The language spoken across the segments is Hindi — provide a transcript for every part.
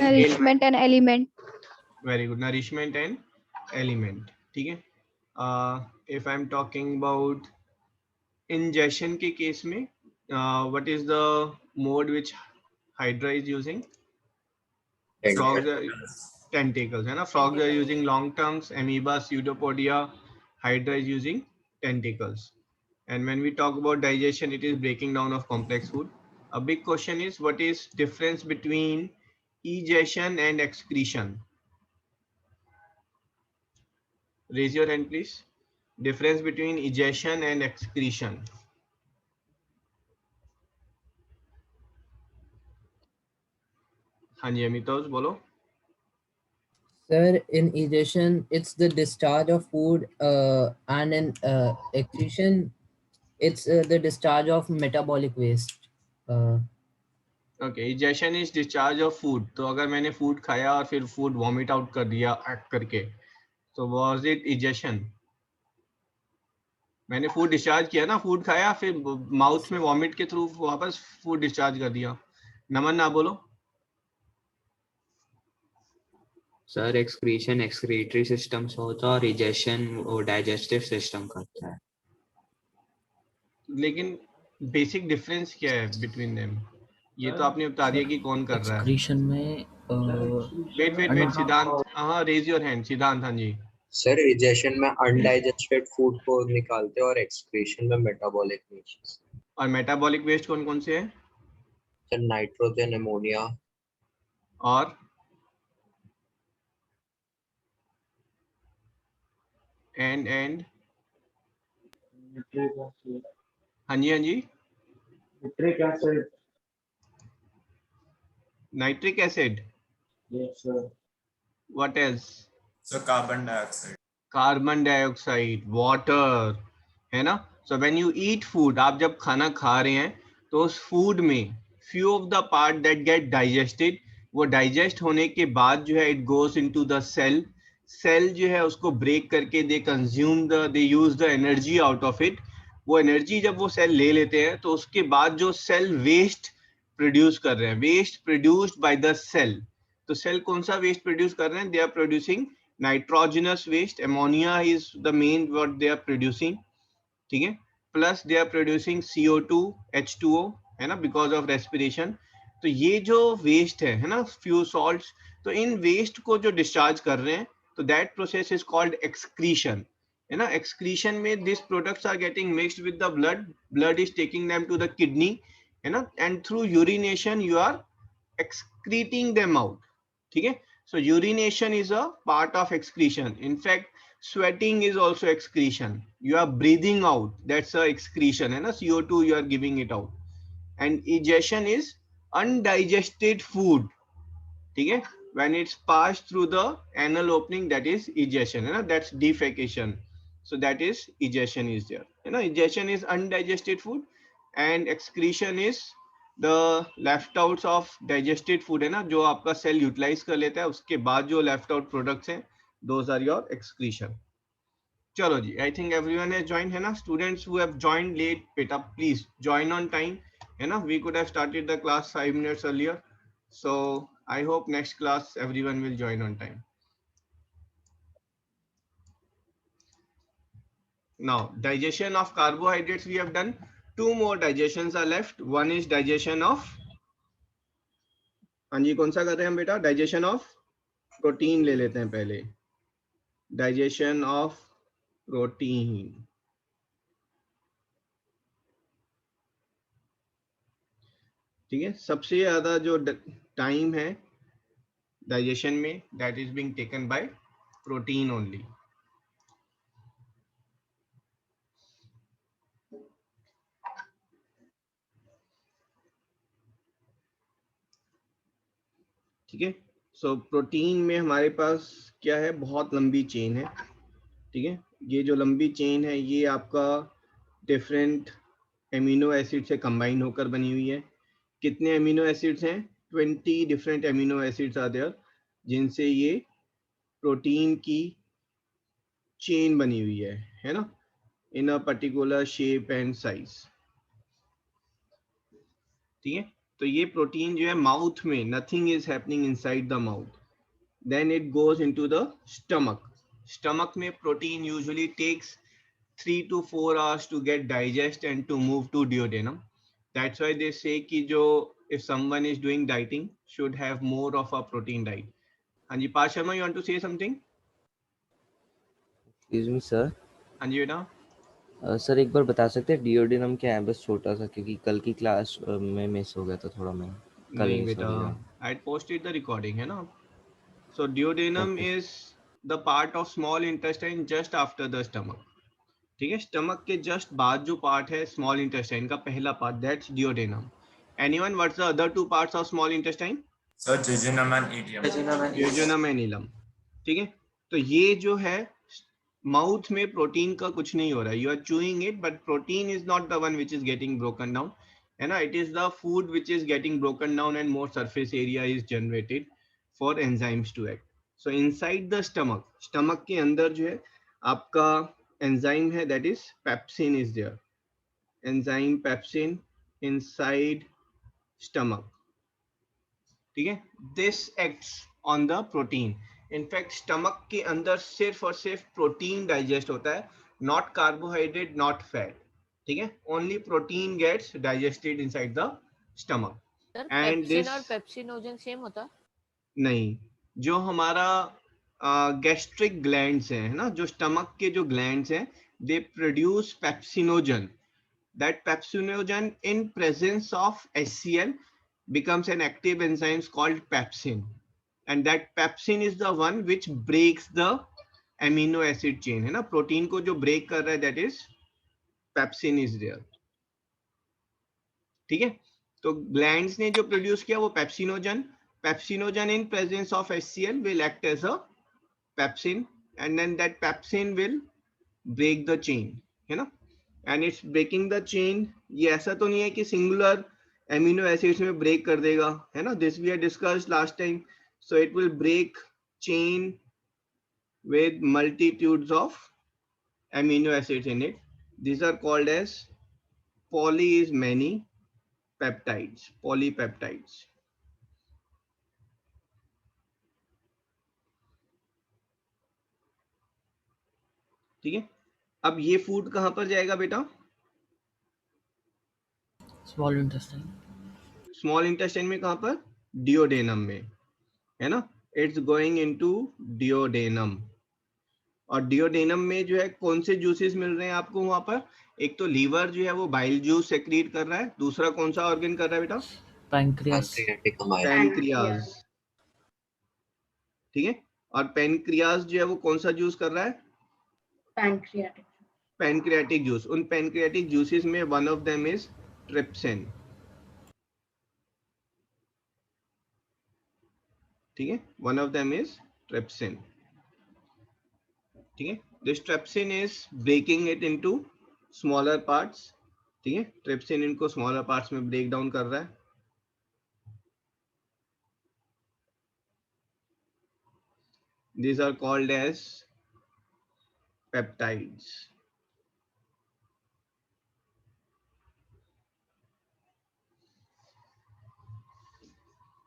Nourishment and element. Very good, nourishment and element. ठीक है. If I am talking about ingestion के केस में what is the mode which hydra is using? Frogs are tentacles, है ना. Frogs are using long tongues, amoeba, pseudopodia. Hydra is using tentacles. And when we talk about digestion, it is breaking down of complex food. A big question is, what is difference between egestion and excretion? Raise your hand please. Difference between egestion and excretion. हाँ जी अमितोष बोलो. Sir, in egestion, it's the discharge of food, and in excretion, it's the discharge of metabolic waste. Okay, egestion is discharge of food. तो अगर मैंने फूड खाया और फिर फूड वॉमिट आउट कर दिया एक्ट करके, तो वाज इट इजेशन? मैंने फूड डिस्चार्ज किया ना, फूड खाया फिर माउथ में वॉमिट के थ्रू वापस फूड डिस्चार्ज कर दिया. नमन ना बोलो. सर एक्सक्रीशन एक्सक्रीटरी सिस्टम से होता है और इजेशन वो डाइजेस्टिव सिस्टम करता है. लेकिन बेसिक डिफरेंस क्या है बिटवीन देम? ये तो आपने बता दिया कि कौन कर रहा है. एक्सक्रीशन में वेट सिद्धांत, हाँ रेज योर हैंड सिद्धांत. हाँ जी सर, इजेशन में अनडाइजेस्टेड फूड को निकालते हैं और एक्सक्रीशन में मेटाबॉलिक वेस्ट. और मेटाबॉलिक वेस्ट कौन कौन से है? सर, नाइट्रोजन, अमोनिया और एंड हाँ जी Nitric acid. Nitric acid. Yes, sir. What else? So carbon dioxide. Carbon dioxide, water, है ना. So when you eat food, आप जब खाना खा रहे हैं तो उस फूड में few of the part that get digested, वो डाइजेस्ट होने के बाद जो है it goes into the cell. Cell जो है उसको ब्रेक करके they consume they use the energy out of it. वो एनर्जी जब वो सेल ले लेते हैं तो उसके बाद जो सेल वेस्ट प्रोड्यूस कर रहे हैं, waste produced by the cell. तो सेल कौन सा वेस्ट प्रोड्यूस कर रहे हैं? They are producing nitrogenous waste. Ammonia is the main what they are producing. ठीक है. Plus they are producing CO2, H2O, है ना, बिकॉज ऑफ रेस्पिरेशन. तो ये जो वेस्ट है ना, फ्यू सॉल्ट्स, तो इन वेस्ट को जो डिस्चार्ज कर रहे हैं, तो that process is called excretion, है ना. एक्सक्रीशन में this products are getting mixed with the blood. Blood is taking them to the kidney, है ना, and through urination you are excreting them out. ठीक है. So urination is a part of excretion. In fact, sweating is also excretion. You are breathing out. That's a excretion. And CO2 you are giving it out. And egestion is undigested food. Okay? When it's passed through the anal opening, that is egestion. That's defecation. So that is egestion is there. Egestion is undigested food, and excretion is the left outs of digested food, है ना, जो आपका सेल यूटिलाइज कर लेता है, उसके बाद जो लेफ्ट आउट प्रोडक्ट्स हैं, those are your excretion. चलो जी, I think everyone has joined, है ना. Students who have joined late, बेटा please join on time, है ना. We could have started the class 5 minutes earlier, so I hope next class everyone will join on time. Now digestion of carbohydrates we have done. Two more digestions are left. One is digestion of, हाँ जी कौन सा कर रहे हैं हम बेटा? डाइजेशन ऑफ प्रोटीन ले लेते हैं पहले. Digestion of protein. ठीक है. सबसे ज्यादा जो टाइम है डाइजेशन में, that is being taken by protein only. ठीक है. सो प्रोटीन में हमारे पास क्या है? बहुत लंबी चेन है. ठीक है. ये जो लंबी चेन है ये आपका डिफरेंट एमिनो एसिड से कंबाइन होकर बनी हुई है. कितने एमिनो एसिड्स हैं? 20 different amino acids are there, जिनसे ये प्रोटीन की चेन बनी हुई है ना, in a particular shape and size. ठीक है. तो ये प्रोटीन जो है माउथ में, nothing is happening inside the mouth, then it goes into the stomach. Stomach में protein usually takes 3 to 4 hours to get digest and to move to duodenum. That's why they say कि जो if someone is doing dieting should have more of a protein diet. हाँ जी, Parth Sharma, you want to say something? Excuse me sir. हाँ जी बेटा. सर एक बार बता सकते हैं डिओडिनम क्या है? बस छोटा सा, क्योंकि कल की क्लास में मिस हो गया था थोड़ा. मैं कल नहीं मिस बेटा, हो गया. I posted the recording है ना. So duodenum Okay. is the part of small intestine just after the stomach. ठीक है, स्टमक के जस्ट बाद जो पार्ट है स्मॉल इंटेस्टाइन का पहला part, that's duodenum. Anyone, what's the other two parts of small intestine? Sir, jejunum and ileum. Jejunum and इलम. ठीक है, तो ये जो है माउथ में प्रोटीन का कुछ नहीं हो रहा है. You are chewing it but protein is not the one which is getting broken down, है ना. It is the food which is getting broken down and more surface area is generated for enzymes to act. So inside the stomach, stomach के अंदर जो है आपका एंजाइम है, that is pepsin is there. Enzyme pepsin inside stomach. ठीक है, this acts on the protein. In fact stomach के अंदर सिर्फ और सिर्फ प्रोटीन डाइजेस्ट होता है, नॉट कार्बोहाइड्रेट, नॉट फैट. ठीक है, only protein gets digested inside the stomach. Sir And pepsin this- और पेप्सिनोजन सेम होता? नहीं, जो हमारा गैस्ट्रिक ग्लैंड्स हैं, है ना, जो स्टमक के जो ग्लैंड्स हैं, they produce pepsinogen. That pepsinogen in presence of HCl becomes an active enzyme called pepsin, and that pepsin is the one which breaks the amino acid chain, है ना. प्रोटीन को जो ब्रेक कर रहा है, that is pepsin is there. ठीक है, तो ग्लैंड्स ने जो प्रोड्यूस किया वो pepsinogen. Pepsinogen in presence of HCl will act as a pepsin, and then that pepsin will break the chain, है ना. and it's breaking the chain. ये ऐसा तो नहीं है कि सिंगुलर एमिनो एसिड्स में ब्रेक कर देगा, है ना. This we have discussed last time. So it will break chain with multitudes of amino acids in it. These are called as poly is many peptides, polypeptides. ठीक है, अब ये फूड कहां पर जाएगा बेटा? Small intestine. स्मॉल इंटेस्टाइन में कहां पर? डिओडेनम में, है ना. It's going into duodenum. और डिओडेनम में जो है कौन से जूसेस मिल रहे हैं आपको वहां पर? एक तो लीवर जो है वो बाइल जूस सेक्रीट कर रहा है. दूसरा कौन सा ऑर्गन कर रहा है बेटा? पैंक्रियास. पैनक्रियाज. ठीक है, और पैनक्रियाज जो है वो कौन सा जूस कर रहा है? पैनक्रियाटिक. Pancreatic juice. उन पैनक्रियाटिक जूसेस में one of them is trypsin. ठीक है, one of them is trypsin. ठीक है, this trypsin is breaking it into smaller parts. ठीक है, ट्रिप्सिन इनको स्मॉलर पार्ट्स में ब्रेक डाउन कर रहा है. These are called as peptides.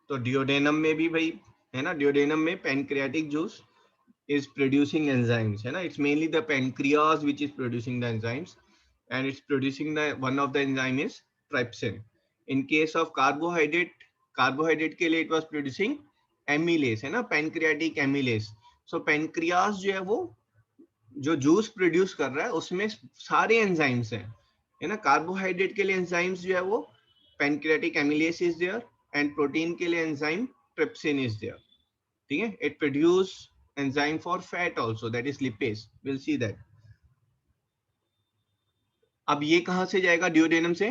तो डिओडेनम में भी भाई, है ना, डिओडेनम में pancreatic juice is producing enzymes, है ना. It's mainly the pancreas which is producing the enzymes, and it's producing the one of the enzyme is trypsin. In case of carbohydrate, carbohydrate के लिए it was producing amylase, है ना, pancreatic amylase. So pancreas जो है वो जो जूस प्रोड्यूस कर रहा है उसमें सारे एंजाइम्स हैं, है ना. कार्बोहाइड्रेट के लिए एंजाइम्स जो है वो pancreatic amylase is there, and protein के लिए एंजाइम trypsin is there. ठीक है, it produce enzyme for fat also, that is lipase. We'll see that. अब ये कहां से जाएगा डिओडेनम से?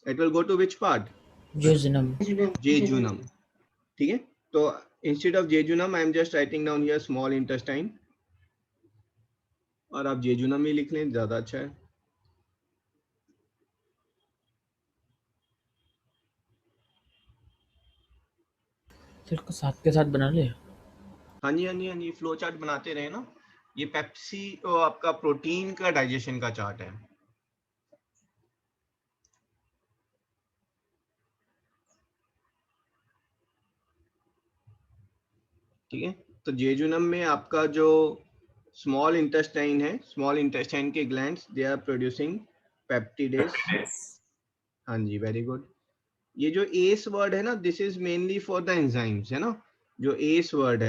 It will go to which part? Jejunum. Jejunum. ठीक है, तो instead of jejunum I am just writing down here small intestine, और आप jejunum ही लिख लें, ज्यादा अच्छा है. फिर को साथ के साथ बना ले. हाँ जी, हाँ जी, हाँ जी, फ्लो चार्ट बनाते रहे ना. ये पेप्सी आपका प्रोटीन का डाइजेशन का चार्ट है. ठीक है, तो जेजुनम में आपका जो स्मॉल इंटेस्टाइन है, स्मॉल इंटेस्टाइन के glands they are producing peptidase. हाँ जी, वेरी गुड। ये जो एस वर्ड है ना, this is mainly for the enzymes, है ना, जो एस वर्ड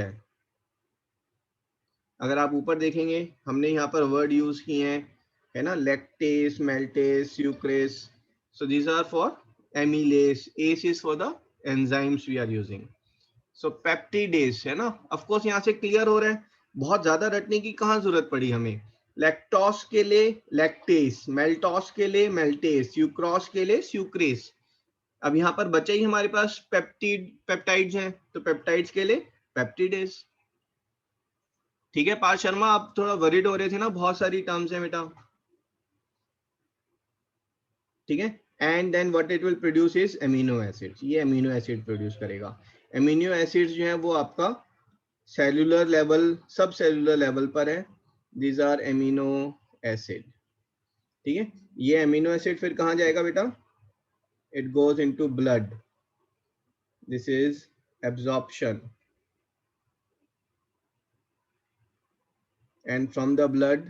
अगर आप ऊपर देखेंगे हमने यहाँ पर वर्ड यूज किए हैं, है ना, lactase, maltase, sucrase, so these are for amylase, ase is for the enzymes we are using. So peptidase, है ना, ऑफ कोर्स यहाँ से क्लियर हो रहा है, बहुत ज्यादा रटने की कहाँ जरूरत पड़ी हमें। लैक्टोस के लिए लैक्टेस, मेल्टोस के लिए मेल्टेस, सुक्रोस के लिए सुक्रेस। अब यहाँ पर बचे ही हमारे पास पेप्टाइड्स हैं, तो पेप्टाइड्स के लिए पेप्टिडेज। ठीक है पार्थ शर्मा, आप थोड़ा वरीड हो रहे थे ना, बहुत सारी टर्म्स हैं बेटा। ठीक है, and then what it will produce is amino acids, ये एमिनो एसिड प्रोड्यूस करेगा। एमिनो एसिड्स जो है वो आपका cellular level, subcellular level पर है, दीज आर एमिनो एसिड। ठीक है, ये एमिनो एसिड फिर कहाँ जाएगा बेटा, it goes into blood, this is absorption, and from the blood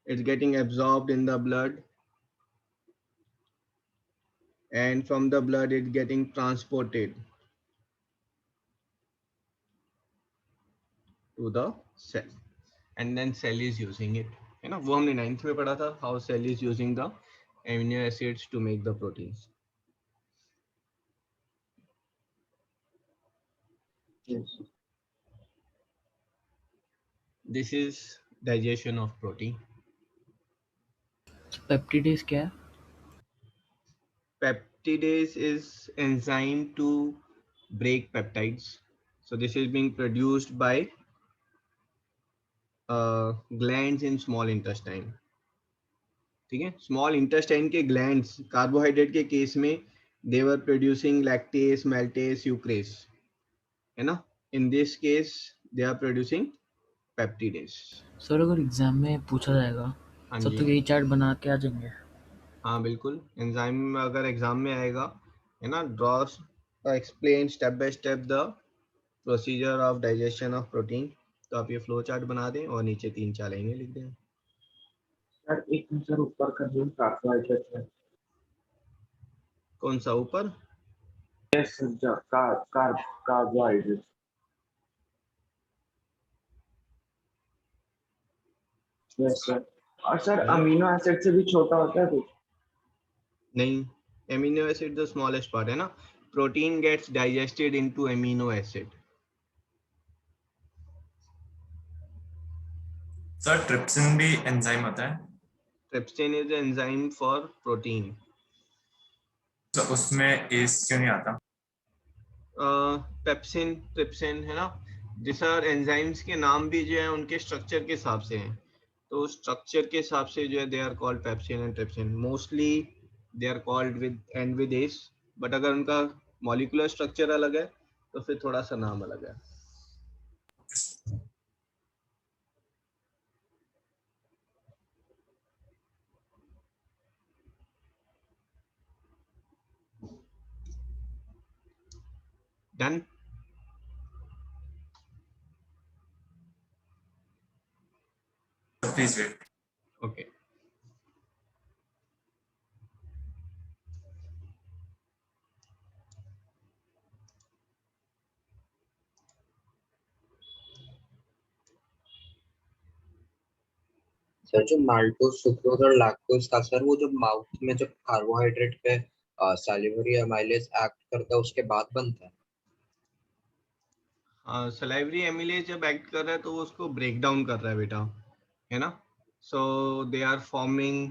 it's getting absorbed in the blood, and from the blood it's getting transported to the cell, and then cell is using it, है ना, वो हमने 9th में पढ़ा था, how cell is using the amino acids to make the proteins. Yes. This is digestion of protein. Peptidase क्या है? Peptidase is enzyme to break peptides, so this is being produced by glands in small intestine. ठीक है, स्मॉल इंटेस्टाइन के ग्लैंड्स कार्बोहाइड्रेट के केस में they were producing lactase, maltase, sucrase, है ना, in this case they are producing peptidase. Sir अगर एग्जाम में पूछा जाएगा हाँ सब जी, तो यही चार्ट बना के आ जाएंगे। हाँ बिल्कुल, एंजाइम में अगर एग्जाम में आएगा, है ना, draws explain step by step the procedure of digestion of protein, तो आप ये फ्लो चार्ट बना दें और नीचे 3-4 लाइनें लिख दें। सर एक सर ऊपर का जो कार्बोहाइड्रेट है, कौन सा ऊपर? Yes sir, carbohydrate. Yes sir, और सर अमीनो एसिड से भी छोटा होता है कुछ? नहीं, amino acid the smallest part, है ना, protein gets digested into amino acid. Sir trypsin भी एंजाइम होता है? Trypsin is enzyme for protein. तो उसमें एस क्यों नहीं आता? पेप्सिन, ट्रिप्सिन, है ना, दिस आर एंजाइम्स के नाम भी जो है उनके स्ट्रक्चर के हिसाब से हैं, तो स्ट्रक्चर के हिसाब से जो है they are called pepsin and trypsin, mostly they are called with and with S, but अगर उनका मॉलिक्यूलर स्ट्रक्चर अलग है तो फिर थोड़ा सा नाम अलग है। Done? Please wait. Okay, sir जो माल्टोज, सुक्रोज और लैक्टोज का सर, वो जब माउथ में जब कार्बोहाइड्रेट पे सैलिवरी एमाइलेज एक्ट करता है उसके बाद बनता है? सलाइवरी एमिलेज जब एक्ट कर रहा है तो वो उसको ब्रेक डाउन कर रहा है बेटा, है ना, सो दे आर फॉर्मिंग,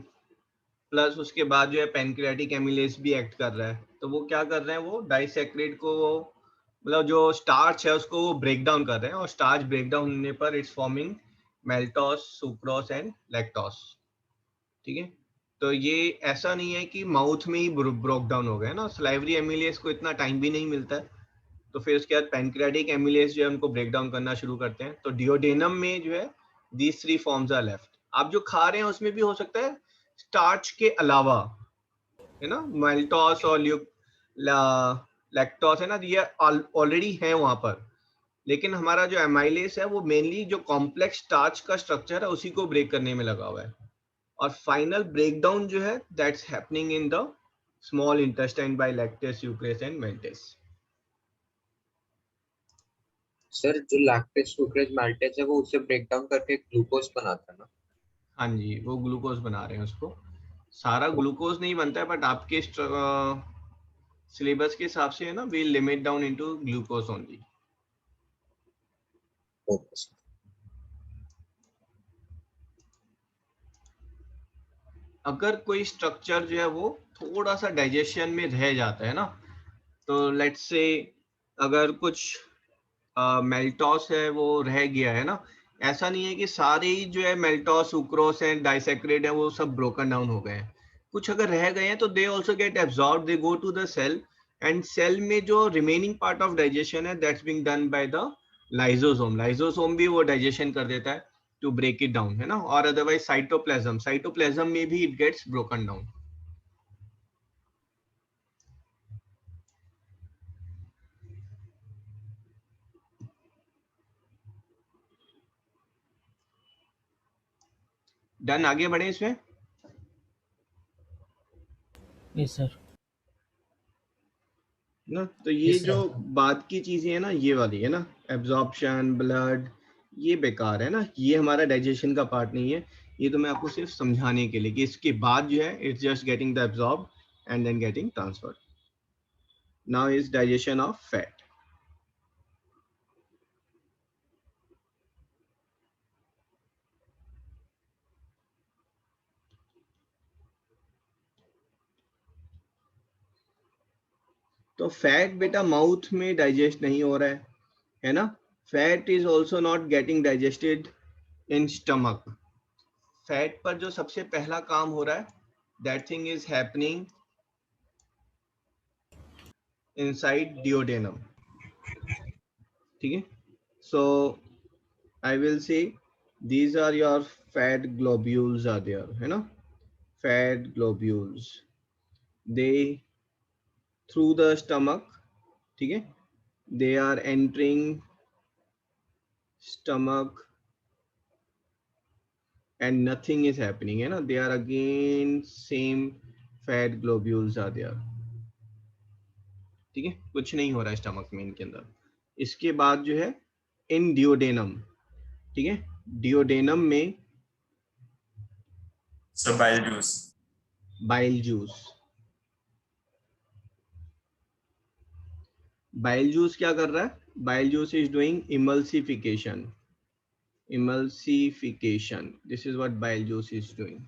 प्लस उसके बाद जो है पैनक्रियाटिक एमिलेज भी एक्ट कर रहा है, तो वो क्या कर रहे हैं, वो डाइसैक्राइड को, वो मतलब जो स्टार्च है उसको वो ब्रेक डाउन कर रहे हैं, और स्टार्च ब्रेक डाउन होने पर it's forming maltose, sucrose and lactose. ठीक है, तो ये ऐसा नहीं है कि माउथ में ही ब्रोक डाउन हो गया ना, सलाइवरी एमिलेज को इतना टाइम भी नहीं मिलता है, तो फिर उसके बाद पैनक्रियाटिक एमिलेज जो है उनको ब्रेक डाउन करना शुरू करते हैं, तो डिओडेनम में जो है दीज 3 फॉर्म्स आर लेफ्ट। आप जो खा रहे हैं उसमें भी हो सकता है स्टार्च के अलावा, है ना, मेल्टोस और लैक्टोस, है ना, ये ऑलरेडी है वहां पर, लेकिन हमारा जो एमाइलेस है वो मेनली जो कॉम्प्लेक्स स्टार्च का स्ट्रक्चर है उसी को ब्रेक करने में लगा हुआ है, और फाइनल ब्रेकडाउन जो है that's happening in the small intestine by lactase, sucrase and maltase. Sir जो लैक्टेस सुक्रेज माल्टेज है वो उसे ब्रेक डाउन करके ग्लूकोज बनाता है ना? हाँ जी, वो ग्लूकोज बना रहे हैं उसको। सारा ग्लूकोज नहीं बनता है, बट आपके सिलेबस के हिसाब से है ना, we limit down into glucose only. Okay sir. अगर कोई स्ट्रक्चर जो है वो थोड़ा सा डाइजेशन में रह जाता है ना, तो लेट्स से अगर कुछ मेल्टोस है वो रह गया है ना, ऐसा नहीं है कि सारे ही जो है मेल्टोस, सुक्रोस एंड डाइसेक्रेट है वो सब ब्रोकन डाउन हो गए हैं। कुछ अगर रह गए हैं तो they also get absorb, they go to the cell, and cell में जो रिमेनिंग पार्ट ऑफ डाइजेशन है that's being done by the lysosome. Lysosome भी वो डाइजेशन कर देता है टू ब्रेक इट डाउन, है ना। और अदरवाइज साइटोप्लाज्म, साइटोप्लाज्म में भी it gets broken down. Done, आगे बढ़े इसमें यस सर। ना। तो ये Yes, जो sir. बात की चीजें है ना, ये वाली है ना, एब्जॉर्प्शन, ब्लड, ये बेकार है ना, ये हमारा डाइजेशन का पार्ट नहीं है। ये तो मैं आपको सिर्फ समझाने के लिए कि इसके बाद जो है it's just getting the absorb and then getting transfer. Now is digestion of fat. तो फैट बेटा माउथ में डाइजेस्ट नहीं हो रहा है ना। Fat is also not getting digested in stomach. Fat पर जो सबसे पहला काम हो रहा है, that thing is happening inside duodenum. ठीक है, so I will say these are your fat globules are there, है ना, fat globules, they through the stomach, ठीक है, they are entering stomach and nothing is happening, है ना, they are again same fat globules are there, ठीक है, कुछ नहीं हो रहा है स्टमक में इनके अंदर। इसके बाद जो है इन डिओडेनम, ठीक है, डिओडेनम में sir bile juice. Bile juice, bile juice क्या कर रहा है, bile juice is doing emulsification, emulsification, this is what bile juice is doing।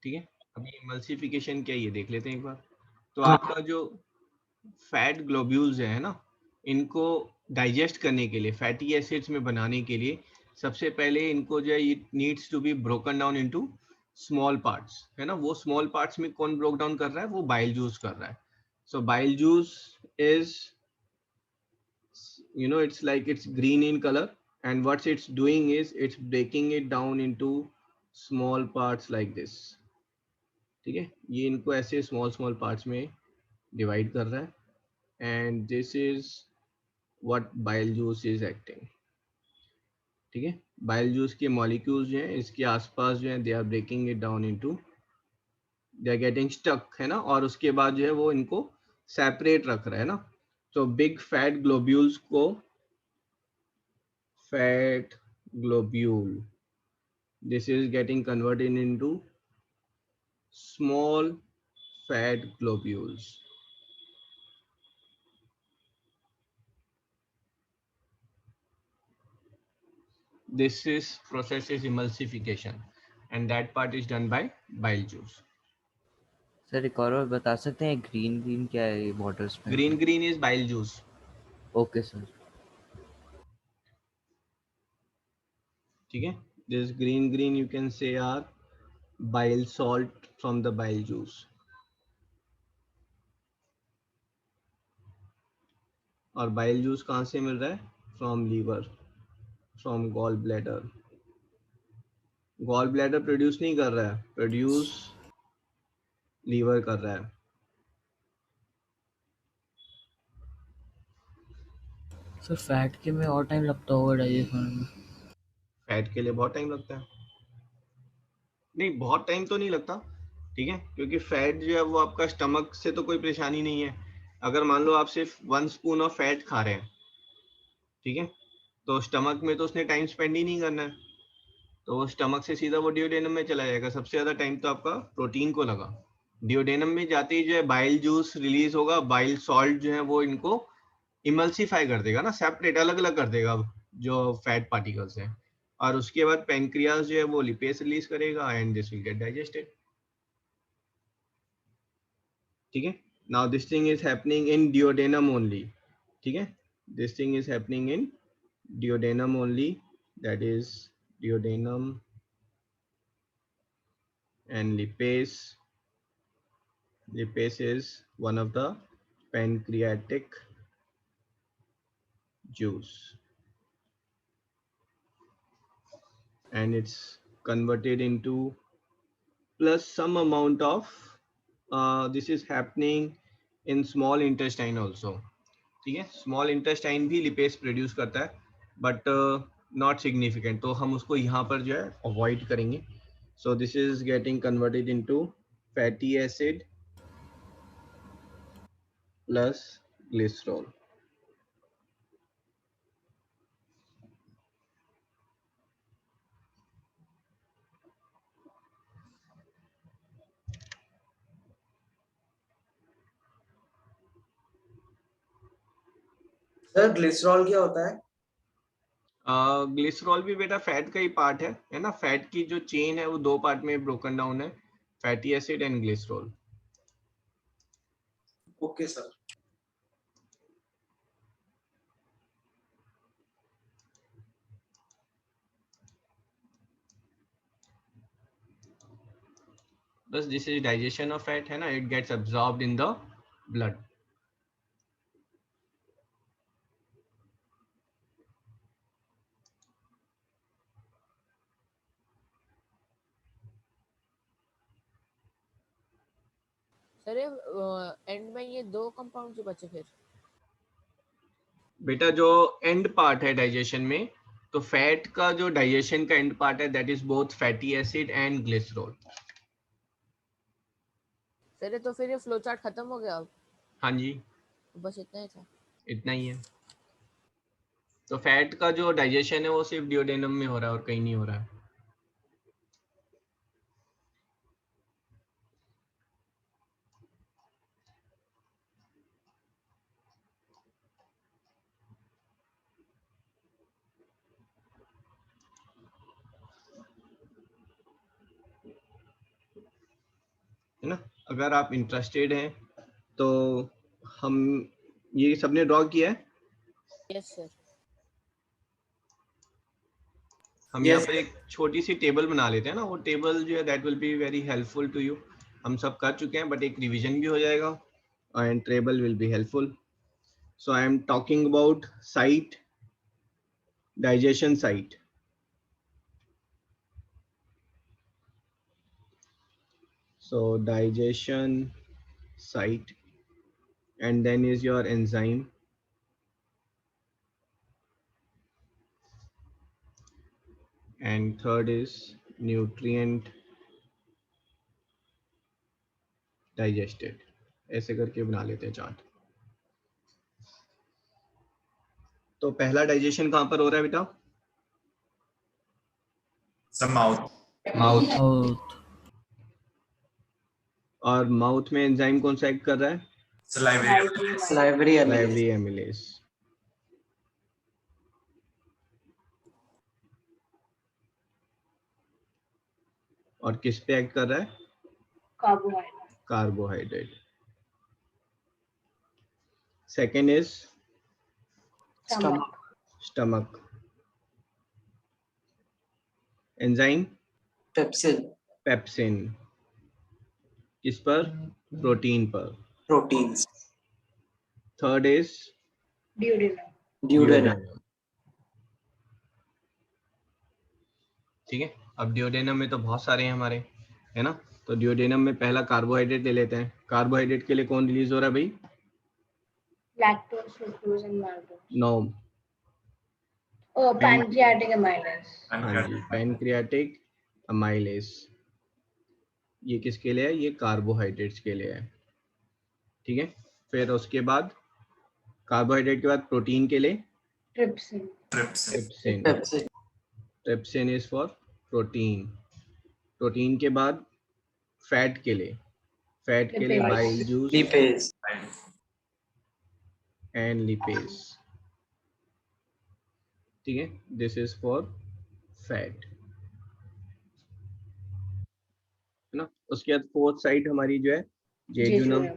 ठीक है, अभी emulsification क्या है ये देख लेते हैं एक बार। तो आपका जो फैट ग्लोब्यूल्स है ना, इनको डाइजेस्ट करने के लिए, फैटी एसिड्स में बनाने के लिए, सबसे पहले इनको जो है it needs to be broken down into small parts, है ना। वो स्मॉल पार्ट्स में कौन ब्रोक डाउन कर रहा है, वो बाइल जूस कर रहा है। So bile juice is, you know, it's like it's green in color, and what it's doing is it's breaking it down into small parts like this, ठीक है, ये इनको ऐसे स्मॉल स्मॉल पार्ट्स में डिवाइड कर रहा है, and this is what bile juice is acting. ठीक है, बाइल जूस के मॉलिक्यूल्स जो हैं इसके आसपास जो है they are breaking it down into, they are getting stuck, है ना, और उसके बाद जो है वो इनको सेपरेट रख रहा है ना। तो बिग फैट ग्लोब्यूल्स को fat globule, this is getting converted into small fat globules। This is process is emulsification, and that part is done by bile juice। Sir एक और बार बता सकते हैं ग्रीन ग्रीन क्या है ये बॉटल्स में? green is bile juice। Okay sir. ठीक है, this green you can say are bile salt from the bile juice। और बाइल जूस कहाँ से मिल रहा है, from liver, from gall bladder. Gall bladder produce नहीं कर रहा है, प्रोड्यूस लीवर कर रहा है। सर फैट के में और टाइम लगता होगा डाइजेस्ट होने में। फैट के लिए बहुत टाइम लगता है? नहीं, बहुत टाइम तो नहीं लगता, ठीक है, क्योंकि फैट जो है वो आपका स्टमक से तो कोई परेशानी नहीं है। अगर मान लो आप सिर्फ 1 स्पून ऑफ फैट खा रहे हैं, ठीक है, तो स्टमक में तो उसने टाइम स्पेंड ही नहीं करना है, तो वो स्टमक से सीधा वो डिओडेनम में चला जाएगा। सबसे ज्यादा टाइम तो आपका प्रोटीन को लगा। डिओडेनम में जाते ही जो है बाइल जूस रिलीज होगा, बाइल सॉल्ट जो है वो इनको इमल्सिफाई कर देगा ना, सेपरेट अलग अलग कर देगा जो फैट पार्टिकल्स हैं, और उसके बाद पेनक्रियास जो है वो लिपेज रिलीज करेगा and this will get digested, ठीक है। Now this thing is happening in duodenum only, ठीक है, this thing is happening in duodenum only, that is duodenum and lipase. Lipase is one of the pancreatic juice, and it's converted into plus some amount of this is happening in small intestine also, ठीक है। स्मॉल इंटेस्टाइन भी लिपेज प्रोड्यूस करता है, बट नॉट सिग्निफिकेंट, तो हम उसको यहाँ पर जो है अवॉइड करेंगे। सो this is getting converted into fatty acid plus glycerol. Sir glycerol क्या होता है? ग्लिसरॉल भी बेटा फैट का ही पार्ट है ना। फैट की जो चेन है वो 2 पार्ट में ब्रोकन डाउन है, fatty acid and glycerol. Okay sir. बस this is digestion of fat, है ना, it gets absorbed in the blood. Sir and में ये 2 कंपाउंड जो बचे फिर? बेटा जो एंड पार्ट है डाइजेशन में, तो फैट का जो डाइजेशन का एंड पार्ट है that is both fatty acid and glycerol. Sir तो फिर ये फ्लो चार्ट खत्म हो गया अब? हाँ जी, बस इतना ही था। इतना ही है। तो फैट का जो डाइजेशन है वो सिर्फ डिओडेनम में हो रहा है और कहीं नहीं हो रहा है। है ना। अगर आप इंटरेस्टेड हैं तो हम ये सबने ड्रॉ किया है। Yes sir. हम यहाँ पर एक छोटी सी टेबल बना लेते हैं ना, वो टेबल जो है that will be very helpful to you. हम सब कर चुके हैं बट एक रिवीजन भी हो जाएगा and table will be helpful. So I am talking about site, digestion site. So digestion site, and then is your enzyme, and third is nutrient digested। ऐसे करके बना लेते हैं चार्ट। तो पहला डाइजेशन कहाँ पर हो रहा है बेटा? माउथ। और माउथ में एंजाइम कौन सा एक्ट कर रहा है? Salivary amylase. और किस पे एक्ट कर रहा है? Carbohydrate. Second is stomach. Enzyme pepsin. किस पर? प्रोटीन पर। प्रोटीन्स। Third is duodenum. ठीक है। अब डिओडेनम में तो बहुत सारे हैं हमारे, है ना। तो डिओडेनम में पहला कार्बोहाइड्रेट ले लेते हैं। कार्बोहाइड्रेट के लिए कौन रिलीज हो रहा है भाई? Lactose, fructose and maltose. No, pancreatic amylase. हाँ जी, पैनक्रियाटिक अमाइलेज। ये किसके लिए है? ये कार्बोहाइड्रेट्स के लिए है। ठीक है, फिर उसके बाद कार्बोहाइड्रेट के बाद प्रोटीन के लिए trypsin. Trypsin. Pepsin. Trypsin is for protein. Protein के बाद फैट के लिए Lipase. Bile juice Lipase. And lipase. ठीक है, दिस इज फॉर फैट, है ना। उसके बाद फोर्थ साइड हमारी जो है जेजुनम।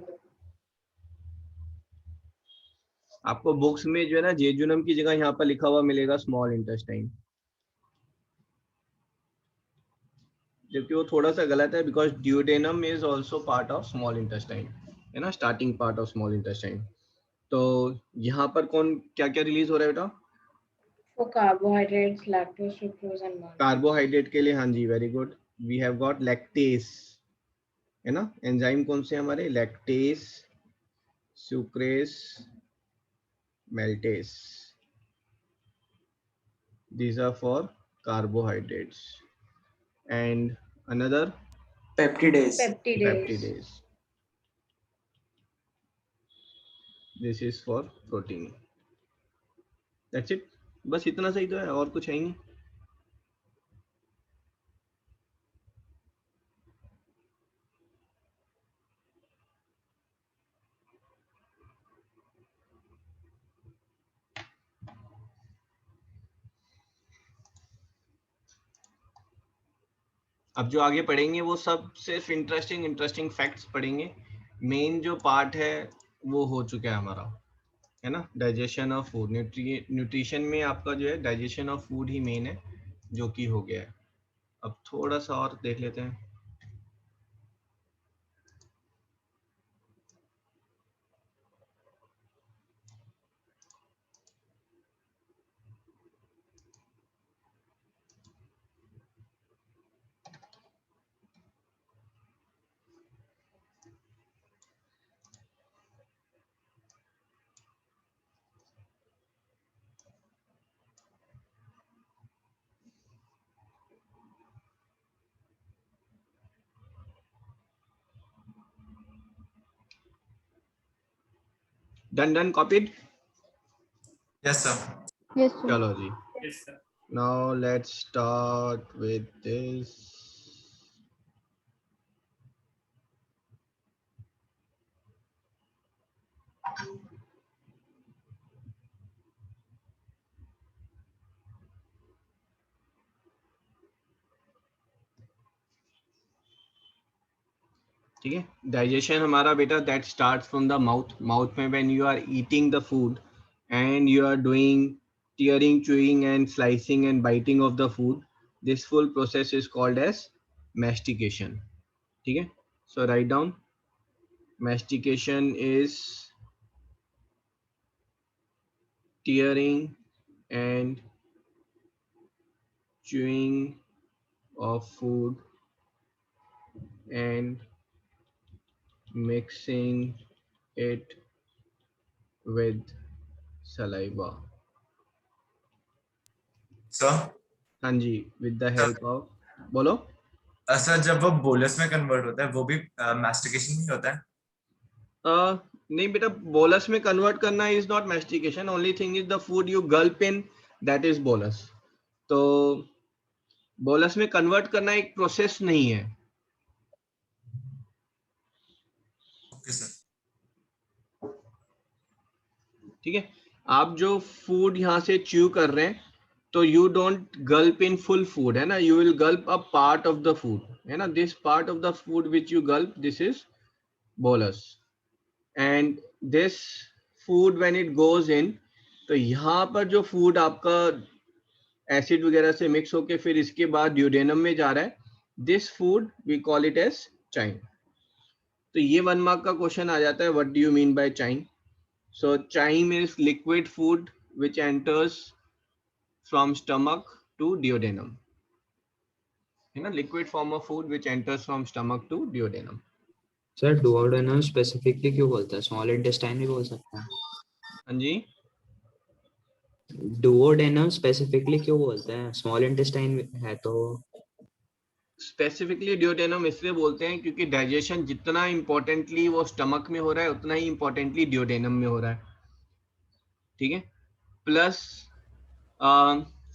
आपको बुक्स में जो है ना जेजुनम की जगह यहाँ पर लिखा हुआ मिलेगा स्मॉल इंटेस्टाइन, जबकि वो थोड़ा सा गलत है, because duodenum is also part of small intestine, है ना, starting part of small intestine. तो यहाँ पर कौन क्या क्या रिलीज हो रहा है बेटा? For carbohydrates, lactose, sucrose and maltose. Carbohydrate के लिए, हाँ जी, very good, we have got lactase, है ना। एंजाइम कौन से हमारे? Lactase, sucrase, maltase. These are for carbohydrates. And another Peptidase. peptidase. This is for protein. That's it. बस इतना सही तो है, और कुछ है ही नहीं। अब जो आगे पढ़ेंगे वो सब सिर्फ इंटरेस्टिंग फैक्ट्स पढ़ेंगे। मेन जो पार्ट है वो हो चुका है हमारा, है ना, डाइजेशन ऑफ फूड। न्यूट्रिशन में आपका जो है digestion of food he main है, जो कि हो गया है। अब थोड़ा सा और देख लेते हैं। Done copied? Yes sir. Yes, sir. चलो जी, now let's start with this. ठीक है, डाइजेशन हमारा बेटा that starts from the mouth. Mouth में when you are eating the food and you are doing tearing, chewing and slicing and biting of the food, this full process is called as mastication. ठीक है, so write down, mastication is tearing and chewing of food and mixing it with saliva. Sir हाँ जी, with the help of, बोलो। सर जब वो बोलस में कन्वर्ट होता है वो भी मैस्टिकेशन नहीं होता है? नहीं बेटा, बोलस में कन्वर्ट करना is not mastication, only thing is the food you Gulp in, that is bolus. तो बोलस में कन्वर्ट करना एक प्रोसेस नहीं है। Okay sir. ठीक है, आप जो फूड यहाँ से च्यू कर रहे हैं तो you don't Gulp in full food, है ना, you will Gulp a part of the food, है ना। This part of the food which you Gulp, this is bolus. And this food when it goes in, तो यहाँ पर जो फूड आपका एसिड वगैरह से मिक्स होके फिर इसके बाद ड्यूडेनम में जा रहा है, this food we call it as chyme. तो ये 1 मार्क का क्वेश्चन आ जाता है, what do you mean by chyme? So chyme is liquid food which enters from stomach to duodenum, है ना, liquid form of food which enters from stomach to duodenum. Sir duodenum specifically क्यों बोलता है? स्मॉल इंटेस्टाइन भी बोल सकता है। हाँ जी, डुओडेनम स्पेसिफिकली क्यों बोलते हैं? स्मॉल इंटेस्टाइन है तो। स्पेसिफिकली डियोडेनम इसलिए बोलते हैं क्योंकि डाइजेशन जितना इम्पोर्टेंटली वो स्टमक में हो रहा है उतना ही इम्पोर्टेंटली डियोडेनम में हो रहा है, ठीक है। प्लस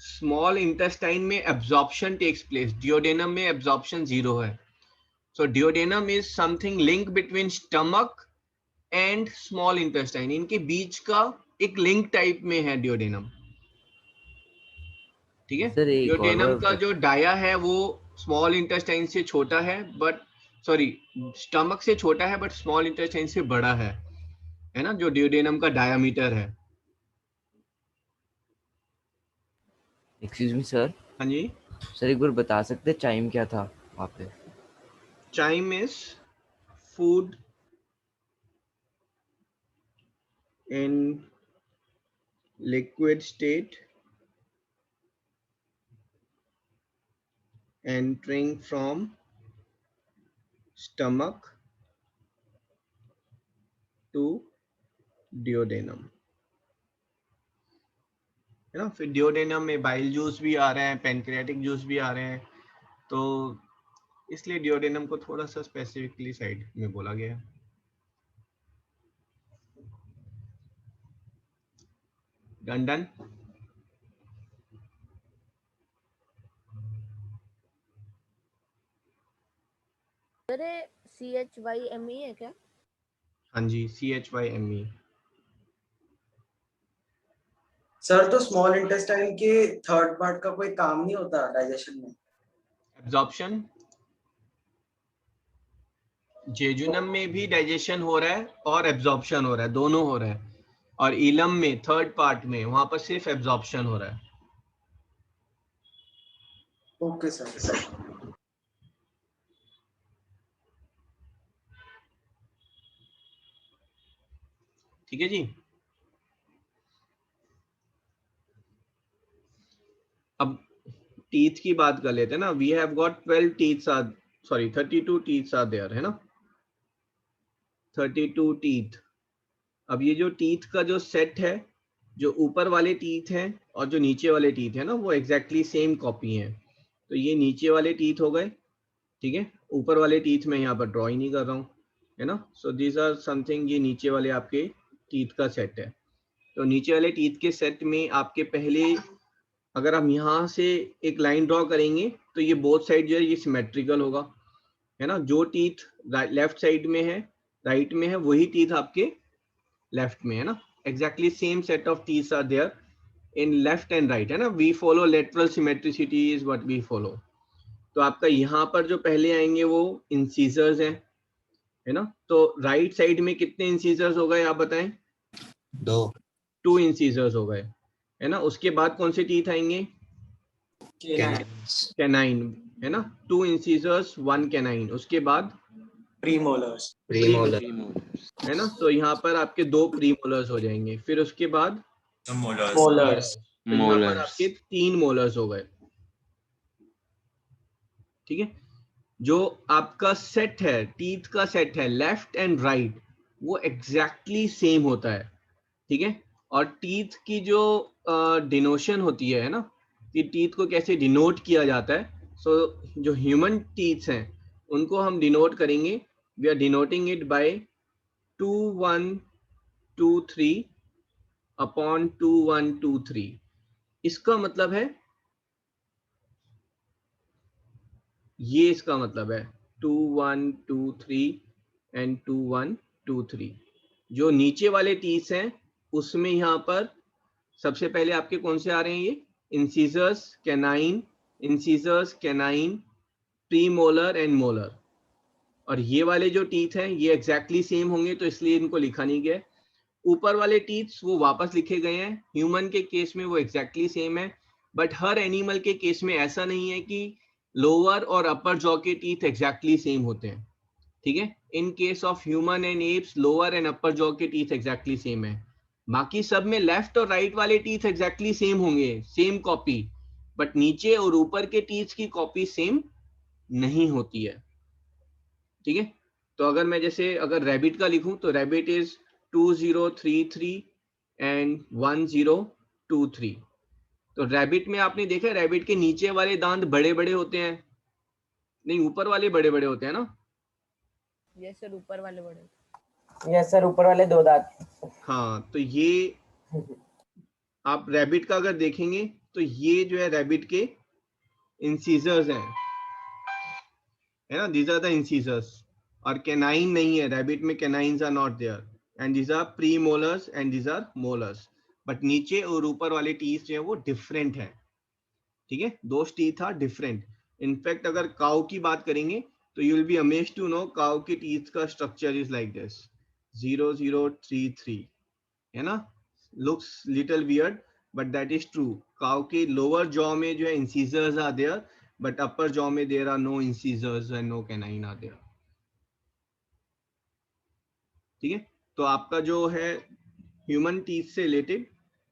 स्मॉल इंटेस्टाइन में एब्जॉर्प्शन टेक्स प्लेस, डियोडेनम में एब्जॉर्प्शन 0 है। So duodenum is something link between stomach and small intestine, इनके बीच का एक लिंक टाइप में है डियोडेनम, ठीक है। सर एक और डियोडेनम का बार जो डाया है वो स्मॉल इंटेस्टाइन से छोटा है, बट सॉरी स्टमक से छोटा है बट स्मॉल इंटेस्टाइन से बड़ा है ना, जो डियोडेनम का डायामीटर है। Excuse me sir. हाँ जी। सर एक बार बता सकते चाइम क्या था वहाँ पे? Chyme is food in liquid state entering from stomach to duodenum, है ना। फिर डियोडेनम में बाइल जूस भी आ रहे हैं, पैनक्रियाटिक जूस भी आ रहे हैं, तो इसलिए डियोडेनम को थोड़ा सा स्पेसिफिकली साइड में बोला गया है। डन। अरे CHYME है क्या? हाँ जी, CHYME। सर तो स्मॉल इंटेस्टाइन के थर्ड पार्ट का कोई काम नहीं होता डाइजेशन में? एब्जॉर्प्शन, जेजुनम में भी डाइजेशन हो रहा है और एब्जॉर्प्शन हो रहा है, दोनों हो रहा है, और इलम में थर्ड पार्ट में वहां पर सिर्फ एब्जॉर्प्शन हो रहा है। Okay sir. ठीक है जी। अब टीथ की बात कर लेते हैं ना। We have got 12 teeths are, sorry 32 teeths are there, है ना, 32 टीथ। अब ये जो टीथ का जो सेट है, जो ऊपर वाले टीथ हैं और जो नीचे वाले टीथ है ना, वो एग्जैक्टली सेम कॉपी हैं। तो ये नीचे वाले टीथ हो गए, ठीक है। ऊपर वाले टीथ मैं यहाँ पर ड्रॉ ही नहीं कर रहा हूँ, है ना। सो दीज आर समथिंग, ये नीचे वाले आपके टीथ का सेट है। तो नीचे वाले टीथ के सेट में आपके पहले, अगर हम यहाँ से एक लाइन ड्रॉ करेंगे तो ये बोथ साइड जो है ये सिमेट्रिकल होगा, है ना। जो टीथ लेफ्ट साइड में है, राइट में है, वही टीथ आपके लेफ्ट में है ना। Exactly same set of teeth are there in left and right, है ना। We follow lateral symmetricity is what we follow. तो आपका यहाँ पर जो पहले आएंगे वो इंसीजर्स हैं, है ना। तो राइट साइड में कितने इंसीजर्स हो गए आप बताएं? 2 इंसीजर्स हो गए, है ना। उसके बाद कौन से टीथ आएंगे? कैनाइन, है ना। 2 इंसीजर्स 1 कैनाइन। उसके बाद प्रीमोलर्स, है ना। तो यहाँ पर आपके 2 प्रीमोलर्स हो जाएंगे। फिर उसके बाद मोलर्स, तो यहाँ पर आपके 3 मोलर्स हो गए, ठीक है। जो आपका सेट है, टीथ का सेट है लेफ्ट एंड राइट, वो एग्जैक्टली सेम होता है, ठीक है। और टीथ की जो डिनोशन होती है ना, कि टीथ को कैसे डिनोट किया जाता है। सो जो ह्यूमन टीथ्स हैं उनको हम डिनोट करेंगे, we are denoting it by 2 1 2 3 upon 2 1 2 3। इसका मतलब है, ये इसका मतलब है 2 1 2 3 एंड 2 1 2 3। जो नीचे वाले टीथ हैं उसमें यहाँ पर सबसे पहले आपके कौन से आ रहे हैं? ये incisors, canine, incisors, canine, premolar and molar. और ये वाले जो टीथ हैं ये एग्जैक्टली सेम होंगे, तो इसलिए इनको लिखा नहीं गया। ऊपर वाले टीथ्स वो वापस लिखे गए हैं। ह्यूमन के केस में वो एग्जैक्टली सेम है, बट हर एनिमल के केस में ऐसा नहीं है कि लोअर और अपर जॉ के टीथ एग्जैक्टली सेम होते हैं, ठीक है। In case of human and apps, lower and upper jaw के टीथ एग्जैक्टली सेम है। बाकी सब में लेफ्ट और राइट वाले टीथ एग्जैक्टली सेम होंगे, सेम कॉपी, बट नीचे और ऊपर के टीथ की कॉपी सेम नहीं होती है, ठीक है। तो अगर मैं जैसे अगर रैबिट का लिखूं तो रैबिट इज 2033 एंड 10 2 3। तो रैबिट में आपने देखा रैबिट के नीचे वाले दांत बड़े बड़े होते हैं, नहीं ऊपर वाले बड़े बड़े होते हैं ना? यस सर, ऊपर वाले बड़े। यस सर, ऊपर वाले 2 दांत। हाँ, तो ये आप रैबिट का अगर देखेंगे तो ये जो है रैबिट के इंसीजर्स हैं, है ना, दीज आर द इंसीजर्स। और कैनाइन नहीं है रैबिट में, canines are not there and these are premolars and these are molars. But नीचे और ऊपर वाले टीथ जो है वो डिफरेंट है, ठीक है, those teeth are different. In fact अगर काउ की बात करेंगे तो you will be amazed to know cow के टीथ का स्ट्रक्चर इज लाइक दिस 0 0 3 3, है ना, looks little weird but that is true. Cow के लोअर जॉ में जो है incisors are there but upper jaw में there are no incisors and no canine are there, ठीक है। तो आपका जो है ह्यूमन टीथ से related,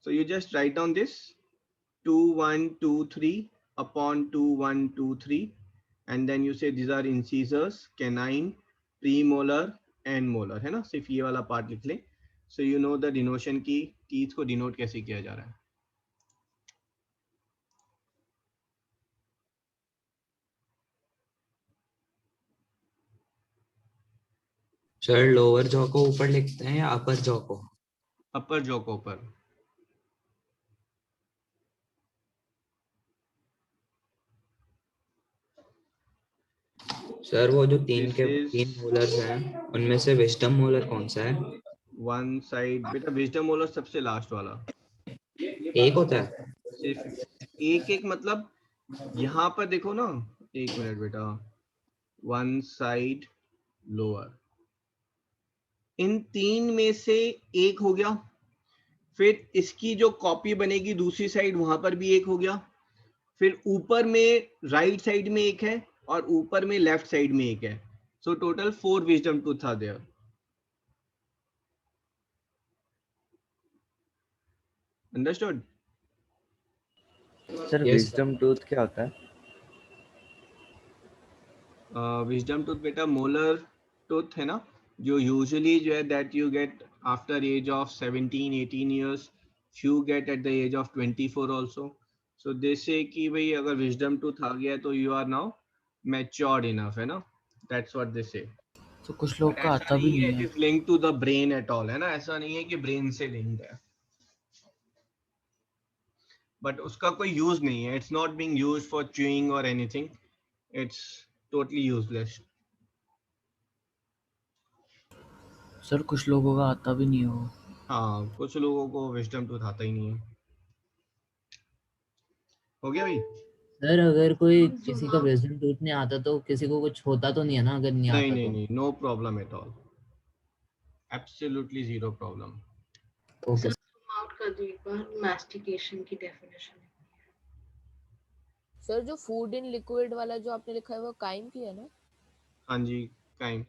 so you just write down this 2 1 2 3 upon 2 1 2 3 and then you say these are incisors, canine, premolar and molar, है ना, सिर्फ ये वाला पार्ट लिख लें। so you know the denotion की teeth को डिनोट कैसे किया जा रहा है। सर लोअर जॉ को ऊपर लिखते हैं या अपर जॉ को? अपर जॉ को ऊपर। सर वो जो This is- तीन मोलर्स हैं उनमें से विजडम मोलर कौन सा है? वन साइड बेटा, विजडम मोलर सबसे लास्ट वाला एक होता है? सिर्फ एक एक, मतलब यहाँ पर देखो ना, एक मिनट बेटा, वन साइड लोअर, इन तीन में से एक हो गया, फिर इसकी जो कॉपी बनेगी दूसरी साइड वहां पर भी एक हो गया, फिर ऊपर में राइट साइड में एक है और ऊपर में लेफ्ट साइड में एक है। So total 4 wisdom tooth are there. Understood? Sir Yes, wisdom tooth क्या होता है? विजडम टूथ बेटा मोलर टूथ है ना, जो यूजुअली जो है that you get after age of 17 18 years, few get at the age of 24 also. So जैसे कि भाई अगर विजडम टूथ आ गया तो you are now matured enough, है ना, दैट्स व्हाट दे से। तो कुछ लोग का ऐसा आता भी नहीं नहीं है है। It is linked to the brain at all, है ना, ऐसा नहीं है कि ब्रेन से लिंक्ड है, बट उसका कोई यूज नहीं है, it's not being used for chewing और anything, it's totally useless. Sir कुछ लोगों का आता भी नहीं हो। हाँ, कुछ लोगों को विजडम टूथ आता ही नहीं है। हो गया भाई? सर अगर कोई किसी का विजडम टूथ नहीं आता तो किसी को कुछ होता तो नहीं है ना, अगर नहीं नहीं आता नहीं तो? नहीं, no problem at all, absolutely zero problem. Okay out कर दो एक बार, मास्टिकेशन की डेफिनेशन। सर जो फूड इन लिक्विड वाला जो आपने लिखा है वो काइम की है ना? हाँ जी, chyme.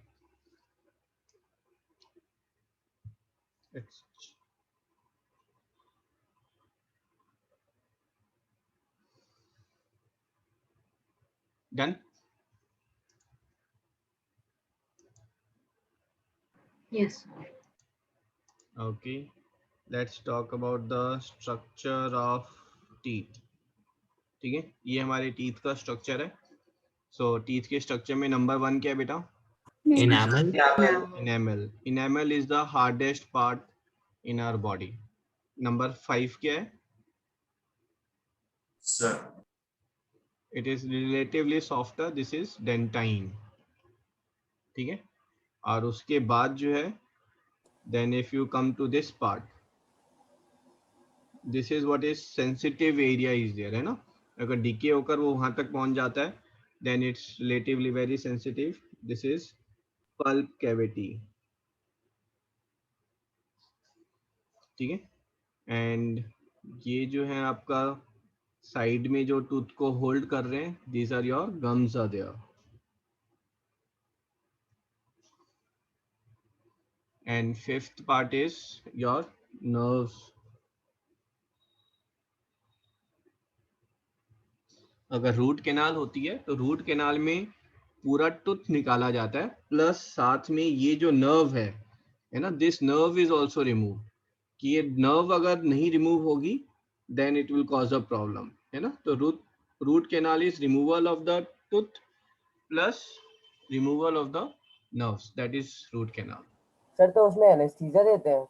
Done? Yes. Okay, let's talk about the structure of teeth. ठीक है, ये हमारे टीथ का स्ट्रक्चर है। सो टीथ के स्ट्रक्चर में नंबर 1 क्या है बेटा? Enamel. Enamel. Enamel is the hardest part in our body. Number 5 क्या है? Sir. It is relatively softer. This is dentine. ठीक है, और उसके बाद जो है then if you come to this part, this is what is sensitive area is there, है ना, अगर डीके होकर वो वहां तक पहुंच जाता है then it's relatively very sensitive. This is pulp cavity. ठीक है, एंड ये जो है आपका साइड में जो टूथ को होल्ड कर रहे हैं, these are your gums are there. And fifth part is your nerves. अगर रूट कैनाल होती है तो रूट कैनाल में पूरा टूथ निकाला जाता है, प्लस साथ में ये जो नर्व है ना, this nerve is also remove. कि ये नर्व अगर नहीं रिमूव होगी then it will cause a problem, है ना. तो root canal is removal of the tooth plus removal of the nerves, that is root canal. Sir तो उसमें एनेस्थीसिया देते हैं?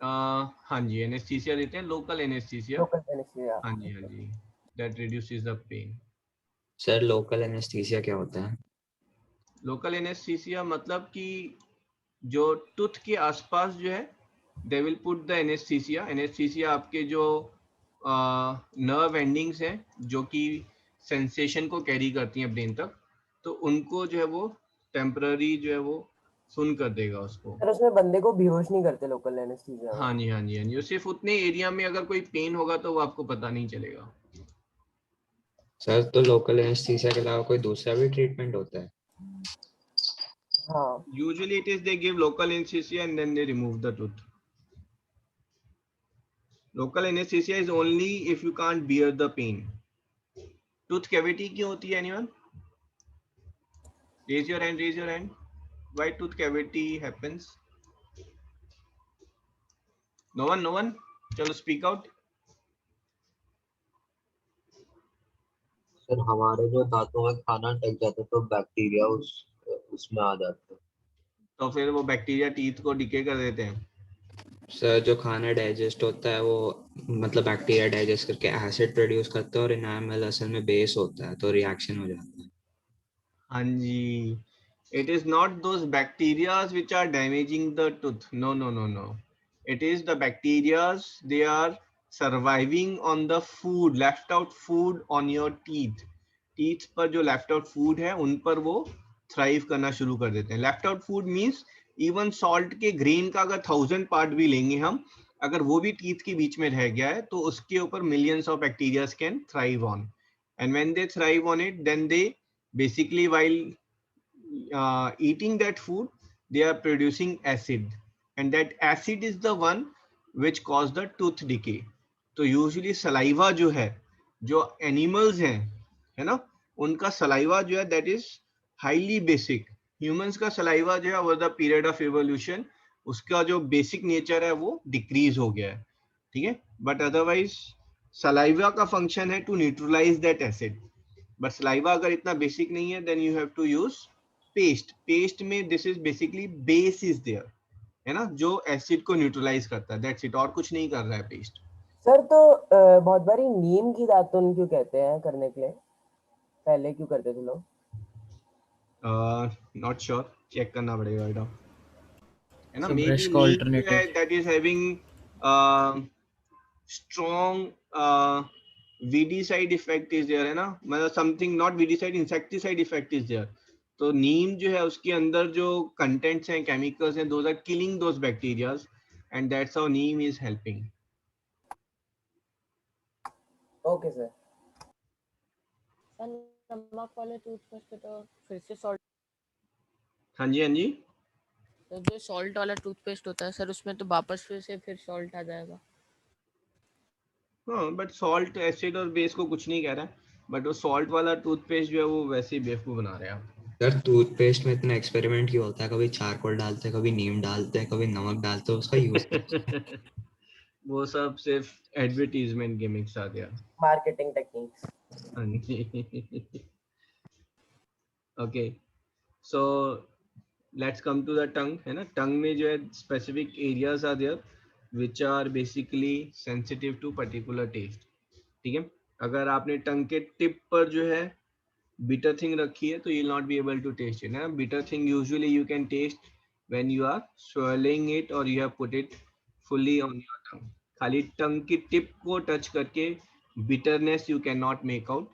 हाँ जी, एनेस्थीसिया देते हैं, लोकल एनेस्थीसिया. Local anaesthesia. हाँ जी, that reduces the pain. Sir local anaesthesia क्या होता है? लोकल एनेस्थीसिया मतलब कि जो टूथ के आसपास जो है they will put the anaesthesia. Anaesthesia आपके जो नर्व एंडिंग्स हैं जो कि सेंसेशन को कैरी करती हैं ब्रेन तक, तो उनको जो है वो टेम्पररी जो है वो सुन कर देगा उसको. सर उसमें बंदे को बेहोश नहीं करते लोकल एनेस्थीसिया में? हाँ जी, सिर्फ उतने एरिया में अगर कोई पेन होगा तो वो आपको पता नहीं चलेगा. सर तो लोकल एनेस्थीसिया के अलावा कोई दूसरा भी ट्रीटमेंट होता है? हाँ. Usually it is they give local anesthesia and then they remove the tooth. Local anesthesia is only if you can't bear the pain. Tooth cavity क्यों होती है anyone? Raise your hand. Why tooth cavity happens? No one? चलो speak out. सर हमारे जो दांतों में खाना टक जाता है तो बैक्टीरिया उसमें आ जाता है, तो फिर वो बैक्टीरिया टीथ को डिके कर देते हैं. सर जो खाना डाइजेस्ट होता है वो मतलब बैक्टीरिया डाइजेस्ट करके एसिड प्रोड्यूस करता है और एनामल असल में बेस होता है तो रिएक्शन हो जाता है. हाँ जी, it is not those bacteria which are damaging the tooth. No. It is the bacteria, they are surviving on the food, left out food on your teeth. Teeth पर जो left out food है उन पर वो thrive करना शुरू कर देते हैं. Left out food means even salt के grain का अगर 1000 part भी लेंगे हम, अगर वो भी teeth के बीच में रह गया है तो उसके ऊपर millions of bacteria can thrive on. And when they thrive on it, then they basically while eating that food, they are producing acid, and that acid is the one which cause the tooth decay. तो usually saliva जो है, जो animals हैं, है ना, उनका saliva जो है that is highly basic. Humans का saliva जो है over the period of evolution, उसका जो basic nature है वो decrease हो गया है, ठीक है. But otherwise saliva का function है to neutralize that acid. But saliva अगर इतना basic नहीं है, then you have to use paste में this is basically base is there, है ना, जो एसिड को न्यूट्रलाइज करता है, दैट्स इट, और कुछ नहीं कर रहा है पेस्ट. सर तो बहुत बारी नीम की दातुन क्यों कहते हैं करने के लिए? पहले क्यों करते थे लोग? नॉट श्योर, चेक करना पड़ेगा बेटा, है ना. So मे brush बी का neem alternative. That is having strong weedicide effect is there, है ना, मतलब something not weedicide, insecticide effect is there. तो नीम जो है उसके अंदर जो कंटेंट्स हैं, केमिकल्स हैं, those are killing those bacterias and that's how neem is helping. Okay sir. नमक वाले टूथपेस्ट तो फिर से सॉल्ट. हाँ जी. तो जो सॉल्ट वाला टूथपेस्ट होता है सर उसमें तो वापस फिर सॉल्ट आ जाएगा. हाँ, बट सॉल्ट एसिड और बेस को कुछ नहीं कह रहा है, बट वो सॉल्ट वाला टूथपेस्ट जो है वो वैसे ही बेवकूफ बना रहे हैं आप. सर टूथपेस्ट में इतना एक्सपेरिमेंट क्यों होता है? कभी चारकोल डालते हैं, कभी नीम डालते हैं, कभी नमक डालते हैं, उसका यूज वो सब सिर्फ एडवर्टीजमेंट गिमिक्स आ गया, marketing techniques. Okay, so let's come to the tongue, है ना. टंग में जो है specific areas are there which are basically sensitive to particular taste, ठीक है. अगर आपने टंग के टिप पर जो है bitter thing रखी है तो you will not be able to taste it, है ना. bitter thing usually you can taste when you are swirling it or you have put it fully on your tongue. खाली टंग की टिप को टच करके bitterness you cannot make out,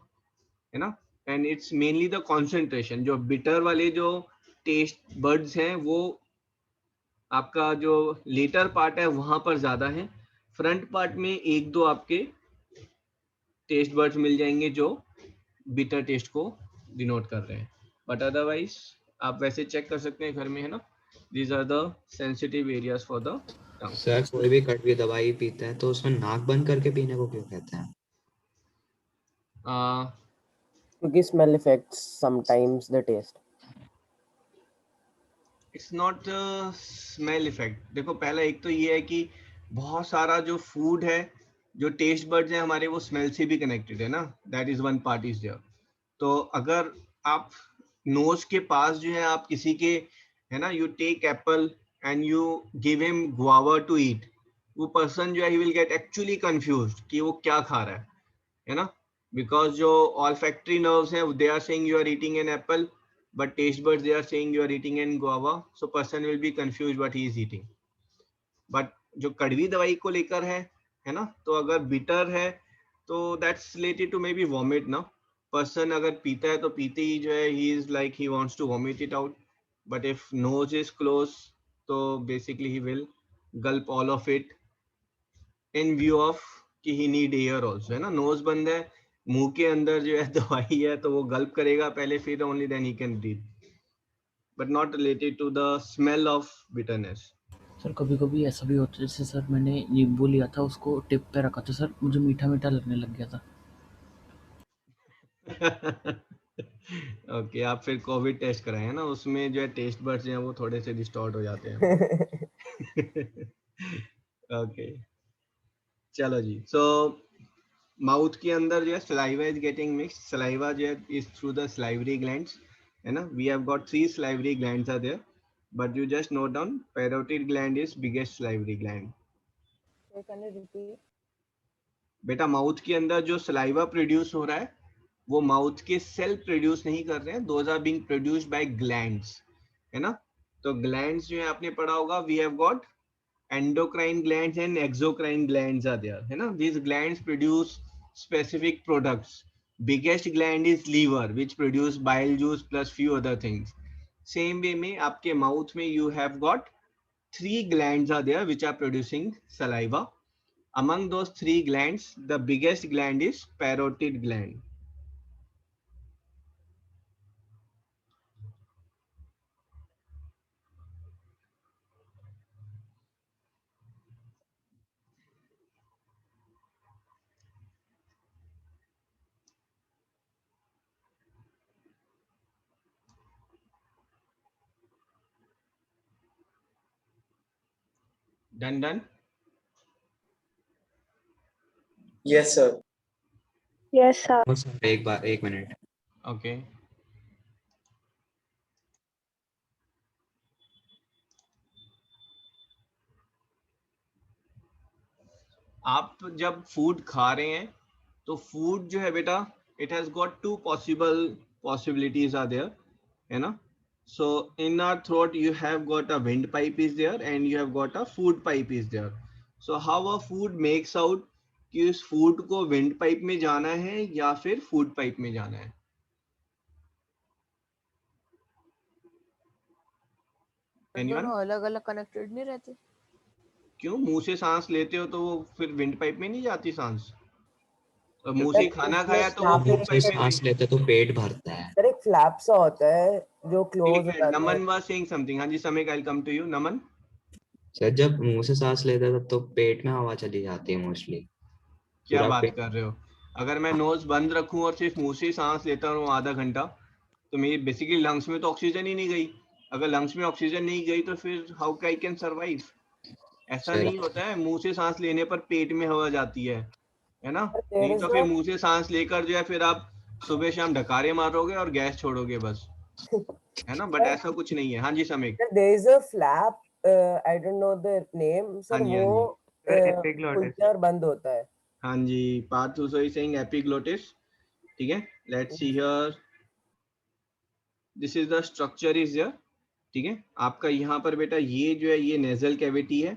है ना. and it's mainly the concentration, जो bitter वाले जो taste buds हैं वो आपका जो later part है वहां पर ज्यादा है. front part में एक दो आपके taste buds मिल जाएंगे जो बिटर टेस्ट को डिनोट कर रहे हैं, बट अदरवाइज आप वैसे चेक कर सकते हैं घर में, है ना. These are the sensitive areas for the tongue. Sir कोई भी कड़वी दवाई पीता है तो उसमें नाक बंद करके पीने को क्यों कहते हैं? क्योंकि smell effects sometimes the taste. It's not smell effect. देखो पहला एक तो ये है कि बहुत सारा जो फूड है जो टेस्ट बर्ड्स हैं हमारे वो स्मेल से भी कनेक्टेड है ना, that is one part is there. तो अगर आप नोज के पास जो है आप किसी के, है ना, you take apple and you give him guava to eat, वो पर्सन जो है he will get actually confused कि वो क्या खा रहा है ना, बिकॉज जो ऑल्फैक्टरी नर्व्स हैं they are saying you are eating an apple, but taste buds they are saying you are eating an guava, so person will be confused what he is eating. But जो कड़वी दवाई को लेकर है ना, तो अगर बिटर है तो that's related to may be vomit ना, पर्सन अगर पीता है तो पीते ही जो है he is like he wants to vomit it out, but if nose is close तो basically he will gulp all of it in view of कि ही नीड एयर ऑल्सो, है ना, नोज बंद है, मुंह के अंदर जो है दवाई है तो वो गल्प करेगा पहले, फिर only then he can breathe, but not related to the smell of bitterness. Sir कभी कभी ऐसा भी होता है, जैसे सर मैंने नींबू लिया था, उसको टिप पे रखा था सर, मुझे मीठा मीठा लगने लग गया था। ओके आप फिर कोविड टेस्ट कराए हैं ना, उसमें जो है टेस्ट बड्स हैं वो थोड़े से डिस्टॉर्ट हो जाते हैं। ओके चलो जी, सो माउथ के अंदर जो है saliva is getting mix, saliva जो है is through the salivary glands, है ना, we have got 3 salivary glands are there, but you just note down parotid gland is biggest salivary gland. Can you repeat? बेटा माउथ के अंदर जो सलाइवा प्रोड्यूस हो रहा है वो माउथ के सेल प्रोड्यूस नहीं कर रहे हैं, those are being produced by glands, है ना। तो ग्लैंड्स जो है आपने पढ़ा होगा, we have got endocrine glands and exocrine glands are there, है ना, these glands produce specific products, biggest gland is liver which produce bile juice plus few other things, same way में आपके mouth में you have got 3 glands are there which are producing saliva, among those 3 glands the biggest gland is parotid gland. Done? Yes, sir. Yes, sir. एक मिनट। Okay. आप जब फूड खा रहे हैं तो फूड जो है बेटा it has got 2 possibilities are there, है ना, so in our throat you have got a wind pipe is there and you have got a food pipe is there, so how a food makes out कि उस फूड को विंड पाइप में जाना है या फिर फूड पाइप में जाना है। दोनों अलग अलग कनेक्टेड नहीं रहते? क्यों, मुंह से सांस लेते हो तो वो फिर विंड पाइप में नहीं जाती सांस, और मुंह से खाना खाया तो वो फूड पाइप में सांस लेते तो पेट भरता है। सर एक फ्लैप सा होता है जो क्लोज हो जाता है। नमन was saying something, हाँ जी समय, I'll come to you Naman. Sir जब मुंह से सांस लेते तब तो पेट में हवा चली जाती है मोस्टली। क्या बात कर रहे हो, अगर मैं नोज बंद रखूं और सिर्फ मुंह से सांस लेता रहूं आधा घंटा तो मेरी बेसिकली लंग्स में तो ऑक्सीजन ही नहीं गई, अगर लंग्स में ऑक्सीजन नहीं गई तो फिर हाउ आई कैन सर्वाइव। ऐसा नहीं होता है मुंह से सांस लेने पर पेट में हवा जाती है ना, नहीं तो फिर मुंह से सांस लेकर जो है फिर आप सुबह शाम ढकारे मारोगे और गैस छोड़ोगे बस, है ना, बट ऐसा कुछ नहीं है। हाँ जी Samik. There is a flap, I don't know the name, sir वो खुलता और बंद होता है। हाँ जी Partha also is saying epiglottis, ठीक है, let's see here, this is the structure is here, ठीक है, आपका यहाँ पर बेटा ये जो है ये नेजल कैविटी है,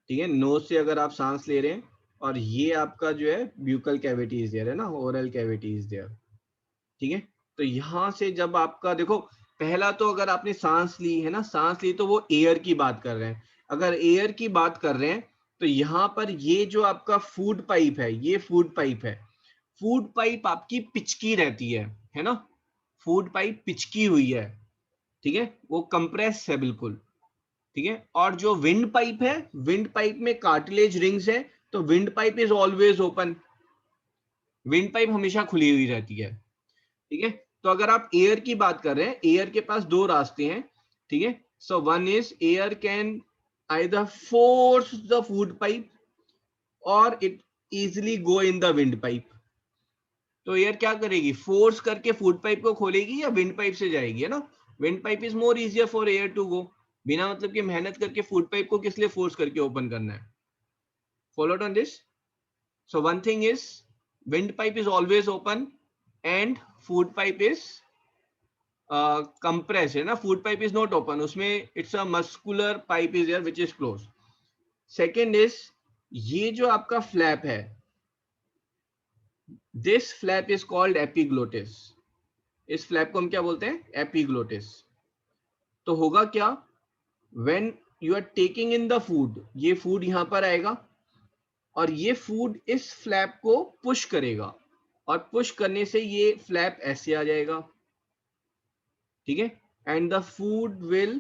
ठीक है, नोज से अगर आप सांस ले रहे हैं, और ये आपका जो है ब्यूकल कैविटी इज देयर, है ना, ओरल कैविटी इज देयर, ठीक है। तो यहाँ से जब आपका देखो पहला तो अगर आपने सांस ली है ना, सांस ली तो वो एयर की बात कर रहे हैं, अगर एयर की बात कर रहे हैं तो यहाँ पर ये जो आपका फूड पाइप है ये फूड पाइप है, फूड पाइप आपकी पिचकी रहती है ना, फूड पाइप पिचकी हुई है, ठीक है, वो कंप्रेस है बिल्कुल, ठीक है। और जो विंड पाइप है, विंड पाइप में कार्टिलेज रिंग्स है, तो wind pipe is always open, wind pipe हमेशा खुली हुई रहती है, ठीक है। तो अगर आप एयर की बात कर रहे हैं, एयर के पास 2 रास्ते हैं, ठीक है, so one is air can either force the food pipe और it easily go in the windpipe. तो एयर क्या करेगी, फोर्स करके फूड पाइप को खोलेगी या विंड पाइप से जाएगी, है ना. Windpipe is more easier for air to go. बिना मतलब कि मेहनत करके फूड पाइप को किस लिए फोर्स करके ओपन करना है. Followed on this. So one thing is windpipe is always open and food pipe is compressed, है ना. food pipe is not open, उसमें it's a muscular pipe is there which is closed. Second is ये जो आपका flap है, this flap is called epiglottis. इस flap को हम क्या बोलते हैं, epiglottis. तो होगा क्या, when you are taking in the food, ये food यहाँ पर आएगा और ये फूड इस फ्लैप को पुश करेगा और पुश करने से ये फ्लैप ऐसे आ जाएगा, ठीक है. And the food will,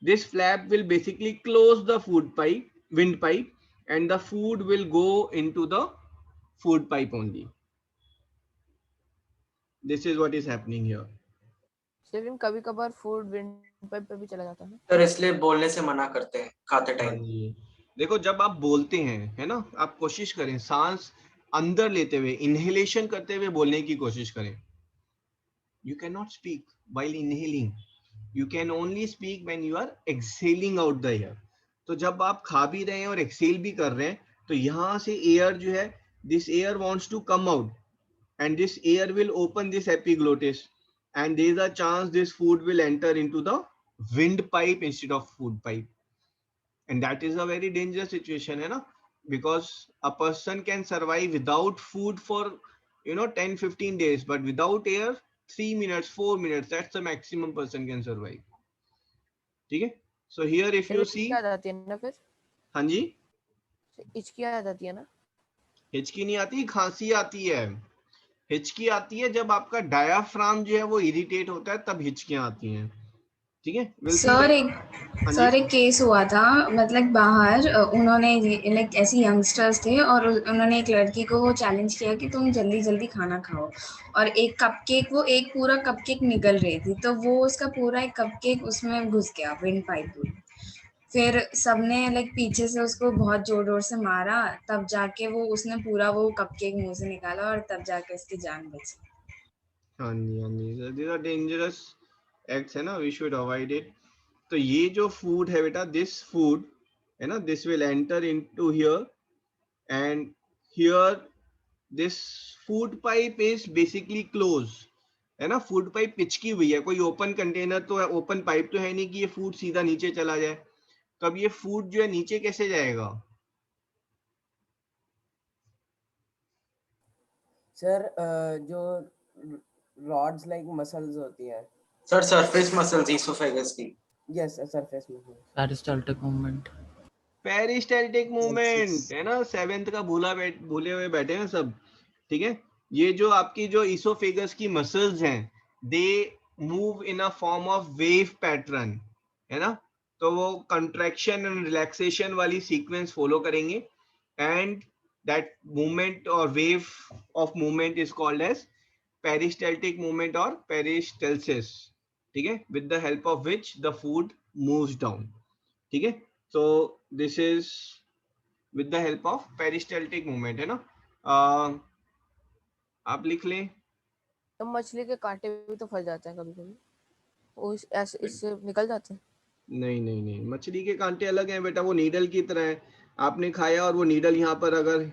this flap will basically close the food pipe, wind pipe, and the food will go into the food pipe only. This is what is happening here. सिर्फ कभी कभार फूड विंड पाइप पे भी चला जाता है सर, इसलिए बोलने से मना करते हैं खाते टाइम. देखो जब आप बोलते हैं, है ना, आप कोशिश करें सांस अंदर लेते हुए, इनहेलेशन करते हुए बोलने की कोशिश करें. You can not speak while inhaling, you can only speak when you are exhaling out the air. तो जब आप खा भी रहे हैं और एक्सहेल भी कर रहे हैं, तो यहाँ से एयर जो है, this air wants to come out and this air will open this epiglottis and there is a chance this food will enter into the windpipe instead of food pipe. And that is a very dangerous situation, है ना, because a person can survive without food for 10-15 days, but without air 3 minutes 4 minutes, that's the maximum person can survive. ठीक है. So here if you see, आ जाती है ना फिर. हाँ जी, हिचकी आ जाती है ना. हिचकी नहीं आती, खांसी आती है. हिचकी आती है जब आपका डायाफ्राम जो है वो इरिटेट होता है, तब हिचकियां आती हैं, ठीक है. सर एक केस हुआ था, मतलब बाहर उन्होंने लाइक ऐसे यंगस्टर्स थे और उन्होंने एक लड़की को वो चैलेंज किया कि तुम जल्दी जल्दी खाना खाओ, और एक कपकेक, वो एक पूरा कपकेक निकल रही थी, तो वो उसका पूरा एक कपकेक उसमें घुस गया विंड पाइप में. फिर सबने लाइक पीछे से उसको बहुत जोर जोर से मारा, तब जाके वो उसने पूरा वो कपकेक मुंह से निकाला और तब जाके उसकी जान बची. हाँ जी, हाँ जी. These are dangerous acts, है ना, we should avoid it. तो ये जो फूड है बेटा, दिस फूड है ना, this will enter into here and here this food pipe is basically close, है ना. फूड पाइप पिचकी हुई है, कोई ओपन कंटेनर तो है, ओपन पाइप तो है नहीं कि ये फूड सीधा नीचे चला जाए. तो अब ये फूड जो है नीचे कैसे जाएगा. सर जो रॉड्स लाइक मसल्स होती हैं सर, सरफेस मसल्स इसोफेगस की. Yes surface muscle. Peristaltic movement, peristaltic movement, है ना. 7th का भूले हुए बैठे हैं सब, ठीक है. ये जो आपकी जो इसोफेगस की मसल्स हैं, they move in a form of wave pattern, है ना. तो वो कंट्रैक्शन एंड रिलैक्सेशन वाली सीक्वेंस फॉलो करेंगे एंड दैट मूवमेंट और wave of movement is called as peristaltic movement और पेरिस्टल्सिस, ठीक है, with the help of which the food moves down, ठीक है. so this is with the help of peristaltic movement, है ना. आप लिख लें. तो मछली के कांटे भी तो फंस जाते हैं कभी कभी, वो ऐसे इससे निकल जाते हैं. नहीं नहीं नहीं, मछली के कांटे अलग हैं बेटा, वो नीडल की तरह है. आपने खाया और वो नीडल यहाँ पर अगर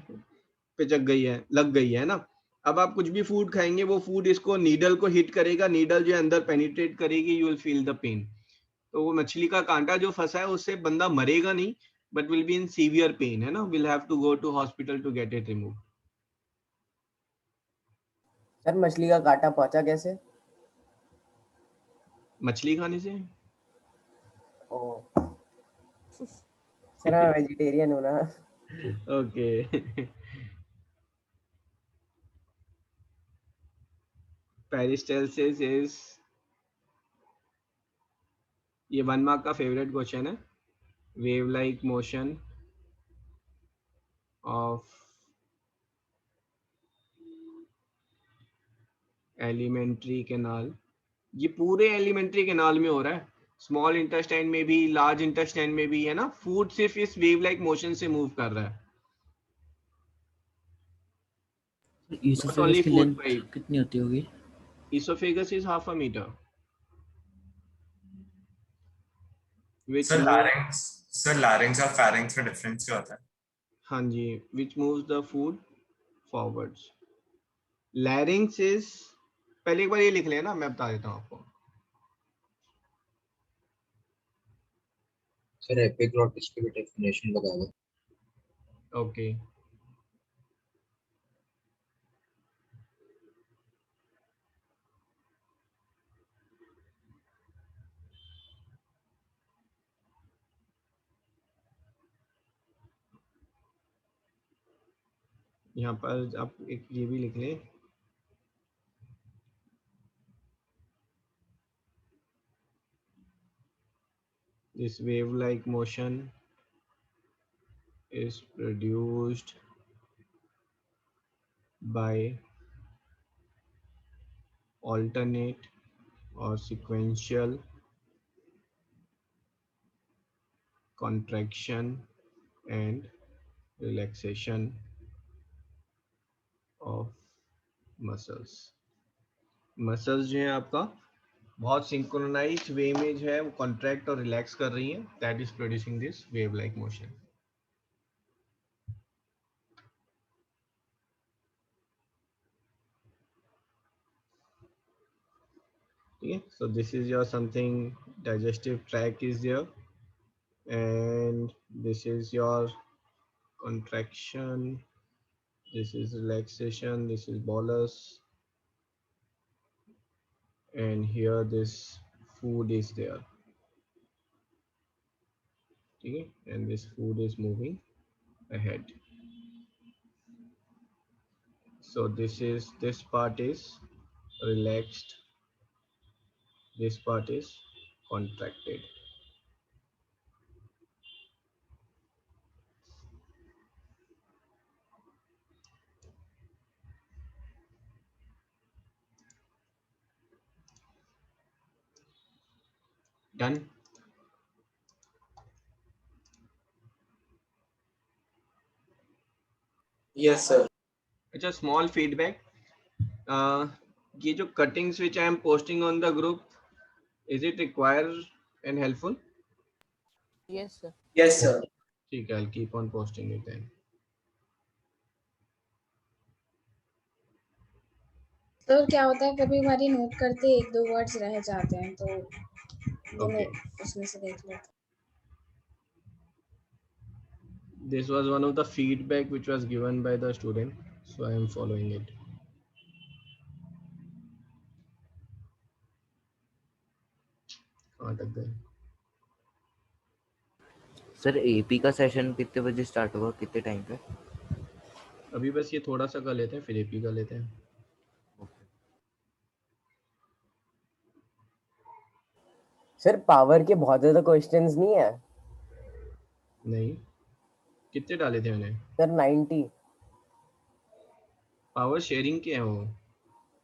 पिचक गई है, लग गई है ना. अब आप कुछ भी फूड खाएंगे, वो फूड इसको नीडल को हिट करेगा, नीडल जो अंदर पेनिट्रेट करेगी, you will feel the pain. तो वो मछली का कांटा जो फंसा है उससे बंदा मरेगा नहीं, but will be in severe pain, है ना. Will have to go to hospital to get it remove. Sir मछली का कांटा पहुंचा कैसे. मछली खाने से. ओ सर मैं वेजिटेरियन हूँ ना. ओके. पेरिस्टल्सिस इज, ये 1 मार्क का फेवरेट क्वेश्चन है. Wave like motion of alimentary canal. ये पूरे एलिमेंट्री कैनाल में हो रहा है, स्मॉल इंटेस्टाइन में भी, लार्ज इंटेस्टाइन में भी, है ना. फूड सिर्फ इस वेव लाइक मोशन से मूव कर रहा है. ईसोफेगस only की food लेंथ pipe. कितनी होती होगी? Esophagus is 1/2 meter. Which sir move, लैरिंग्स और फैरिंग्स में डिफरेंस क्या होता है? हाँ जी, which moves the food forwards. Larynx is, पहले एक बार ये लिख लेना, मैं बता देता हूँ आपको. सर एपिग्लॉटिस की भी डेफिनेशन बता दो. Okay. यहाँ पर आप एक ये भी लिख लें. This wave-like motion is produced by alternate or sequential contraction and relaxation of muscles. Muscles जो है आपका बहुत सिंक्रोनाइज्ड वे में जो है वो कॉन्ट्रैक्ट और रिलैक्स कर रही हैं. That is producing this wave like motion. ठीक है. So this is your something digestive tract is there and this is your contraction, this is relaxation, this is bolus, and here this food is there. Okay, and this food is moving ahead. So this part is relaxed, this part is contracted. Done. Yes, sir. अच्छा, small feedback. ये जो cuttings which I am posting on the group, is it required and helpful? Yes, sir. Yes, sir. ठीक है, I'll keep on posting it then. तो क्या होता है कभी हमारी नोट करते 1-2 वर्ड्स रह जाते हैं तो Okay. उसमें से देख लेते हैं. This was one of the feedback which was given by the student, so I am following it. कहाँ तक गए? सर एपी का सेशन कितने बजे स्टार्ट होगा, कितने टाइम पे? अभी बस ये थोड़ा सा कर लेते हैं, फिर एपी कर लेते हैं. सर पावर के बहुत ज्यादा क्वेश्चंस नहीं है. नहीं, कितने डाले थे मैंने? सर 90. पावर शेयरिंग के हैं वो.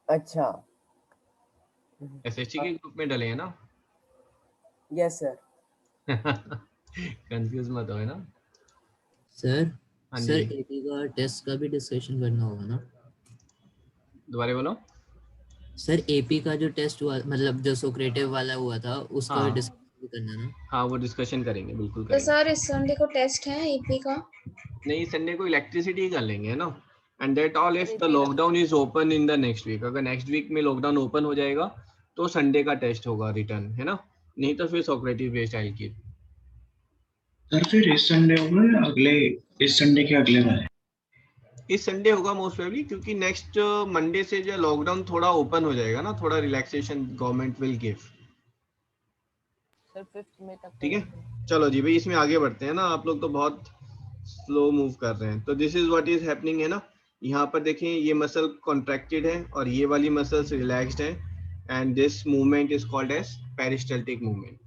अच्छा. एसएसटी के ग्रुप में डले हैं ना? Yes sir. कंफ्यूज मत हो, है ना? सर हाँ सर जी, एपी का टेस्ट का भी डिस्कशन करना होगा ना? दोबारा बोलो. सर एपी का जो टेस्ट हुआ, मतलब जो सोक्रेटिव वाला हुआ था, उसका भी हाँ डिस्कशन करना ना? हाँ, वो डिस्कशन करेंगे, बिल्कुल तो करेंगे. सर इस संडे को टेस्ट है ईपी का? नहीं, संडे को इलेक्ट्रिसिटी कर लेंगे, है ना? And that all if the AP lockdown is open in the next week. अगर नेक्स्ट वीक में लॉकडाउन ओपन हो जाएगा तो संडे का टेस्ट होगा रिटर्न, है ना? नहीं तो फिर सोक्रेटिव बेस्ड आई की. सर फिर इस संडे होगा या अगले, इस संडे के अगले वाले? इस संडे होगा मोस्ट प्रोबेबली, क्योंकि नेक्स्ट मंडे से जो लॉकडाउन थोड़ा ओपन हो जाएगा ना, थोड़ा relaxation government will give. Sir 5th में तक. ठीक है, चलो जी भाई, इसमें आगे बढ़ते हैं ना. आप लोग तो बहुत स्लो मूव कर रहे हैं. तो this is what is happening, है ना? यहाँ पर देखें, ये मसल कॉन्ट्रैक्टेड है और ये वाली मसल्स रिलैक्स्ड है, and this movement is called as peristaltic movement.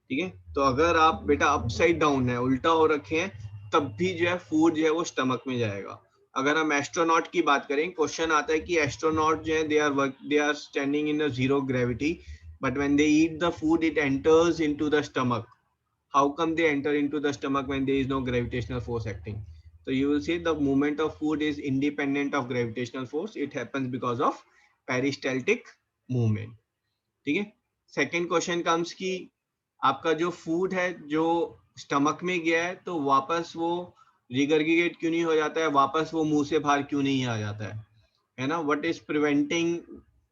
ठीक है, तो अगर आप बेटा अपसाइड डाउन है, उल्टा हो रखे हैं, तब भी जो है फूड जो है वो स्टमक में जाएगा. अगर हम एस्ट्रोनॉट की बात करें, क्वेश्चन आता है कि एस्ट्रोनॉट जो है they are standing in a zero gravity, but when they eat the food it enters into the stomach. How come they enter into the stomach when there is no gravitational force acting? So you will see the movement of food is independent of gravitational force. It happens because of peristaltic movement. ठीक है. सेकेंड क्वेश्चन कम्स कि आपका जो फूड है जो स्टमक में गया है तो वापस वो रिगर्गिगेट क्यों नहीं हो जाता है, वापस वो मुंह से बाहर क्यों नहीं आ जाता है ना. व्हाट इज प्रिवेंटिंग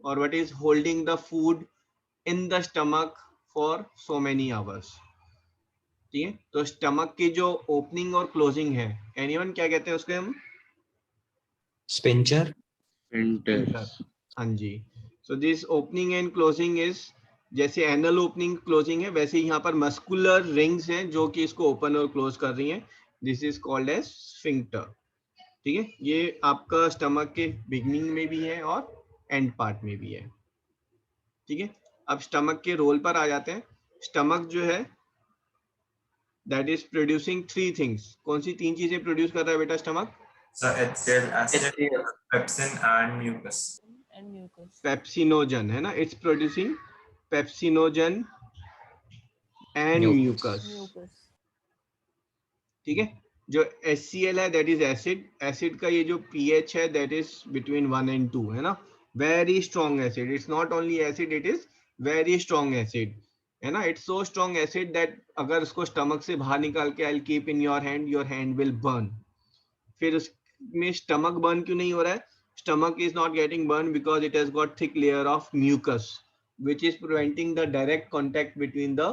और what is holding the food in the stomach for so many hours. ठीक है. तो स्टमक की जो ओपनिंग और क्लोजिंग है, एनीवन क्या कहते हैं उसके हम? स्पिंचर. हाँ जी. So this opening and closing is, जैसे एनल ओपनिंग क्लोजिंग है वैसे यहाँ पर मस्कुलर रिंग्स हैं जो कि इसको ओपन और क्लोज कर रही हैं. This is called as sphincter. ठीक है. ये आपका स्टमक के बिगनिंग में भी है और एंड पार्ट में भी है. ठीक है. अब स्टमक के रोल पर आ जाते हैं. स्टमक जो है that is producing three things. कौन सी तीन चीजें प्रोड्यूस कर रहा है बेटा stomach? HCl, acid, pepsin and mucus. Pepsinogen है ना. It's producing pepsinogen and mucus. ठीक है. जो HCl है दैट इज एसिड. एसिड का ये जो pH है दैट इज बिटवीन 1 and 2 है ना. Very strong acid. It's not only acid, it is very strong acid है ना. It's so strong acid that अगर उसको स्टमक से बाहर निकाल के I will keep in your hand will burn. फिर उसमें स्टमक बर्न क्यों नहीं हो रहा है? Stomach is not getting burned because it has got thick layer of mucus which is preventing the direct contact between the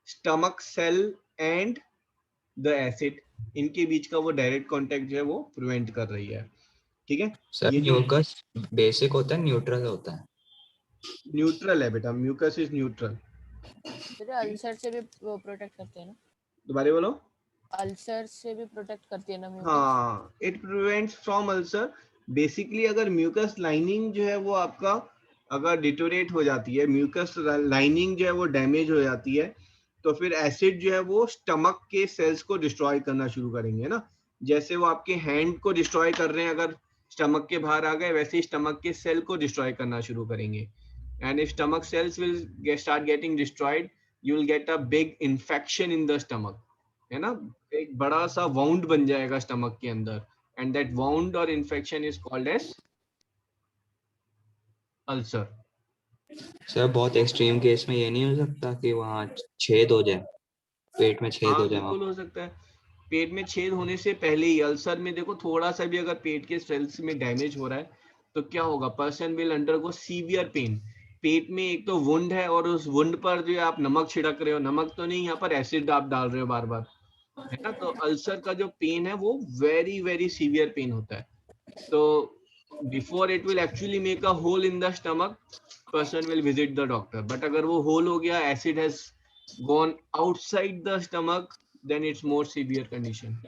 stomach cell and the acid. इनके बीच का वो डायरेक्ट कांटेक्ट जो है वो प्रिवेंट कर रही है. ठीक है. सर म्यूकस बेसिक होता है न्यूट्रल होता है? न्यूट्रल है बेटा. Mucus is neutral. अल्सर से भी प्रोटेक्ट करते हैं ना. दोबारा बोलो. अल्सर से भी प्रोटेक्ट करती है ना म्यूकस. हाँ, it prevents from ulcer. Basically अगर म्यूकस लाइनिंग जो है वो आपका अगर डिटोरेट हो जाती है, म्यूकस लाइनिंग जो है वो डैमेज हो जाती है, तो फिर एसिड जो है वो स्टमक के सेल्स को डिस्ट्रॉय करना शुरू करेंगे ना. जैसे वो आपके हैंड को डिस्ट्रॉय कर रहे हैं अगर स्टमक के बाहर आ गए, वैसे ही स्टमक के सेल को डिस्ट्रॉय करना शुरू करेंगे. And if stomach cells will start getting destroyed, you will get a big infection in the stomach है ना. एक बड़ा सा वाउंड बन जाएगा स्टमक के अंदर. And that wound or infection is called as ulcer. Sir बहुत एक्सट्रीम केस में ये नहीं हो सकता कि वहाँ छेद हो जाए, पेट में छेद हो जाए? बिल्कुल हो सकता है. पेट में छेद होने से पहले ही अल्सर में देखो थोड़ा सा भी अगर पेट के सेल्स में डैमेज हो रहा है तो क्या होगा? Person will undergo severe pain. पेट में एक तो वुंड है और उस वुंड पर जो आप नमक छिड़क रहे हो, नमक तो नहीं, यहाँ पर एसिड आप डाल रहे हो बार बार है ना. तो अल्सर का जो पेन है वो वेरी वेरी सीवियर पेन होता है. तो before it will actually make a hole in the stomach, person will visit the doctor. But अगर वो होल हो गया, acid has gone outside the stomach, then it's more severe condition.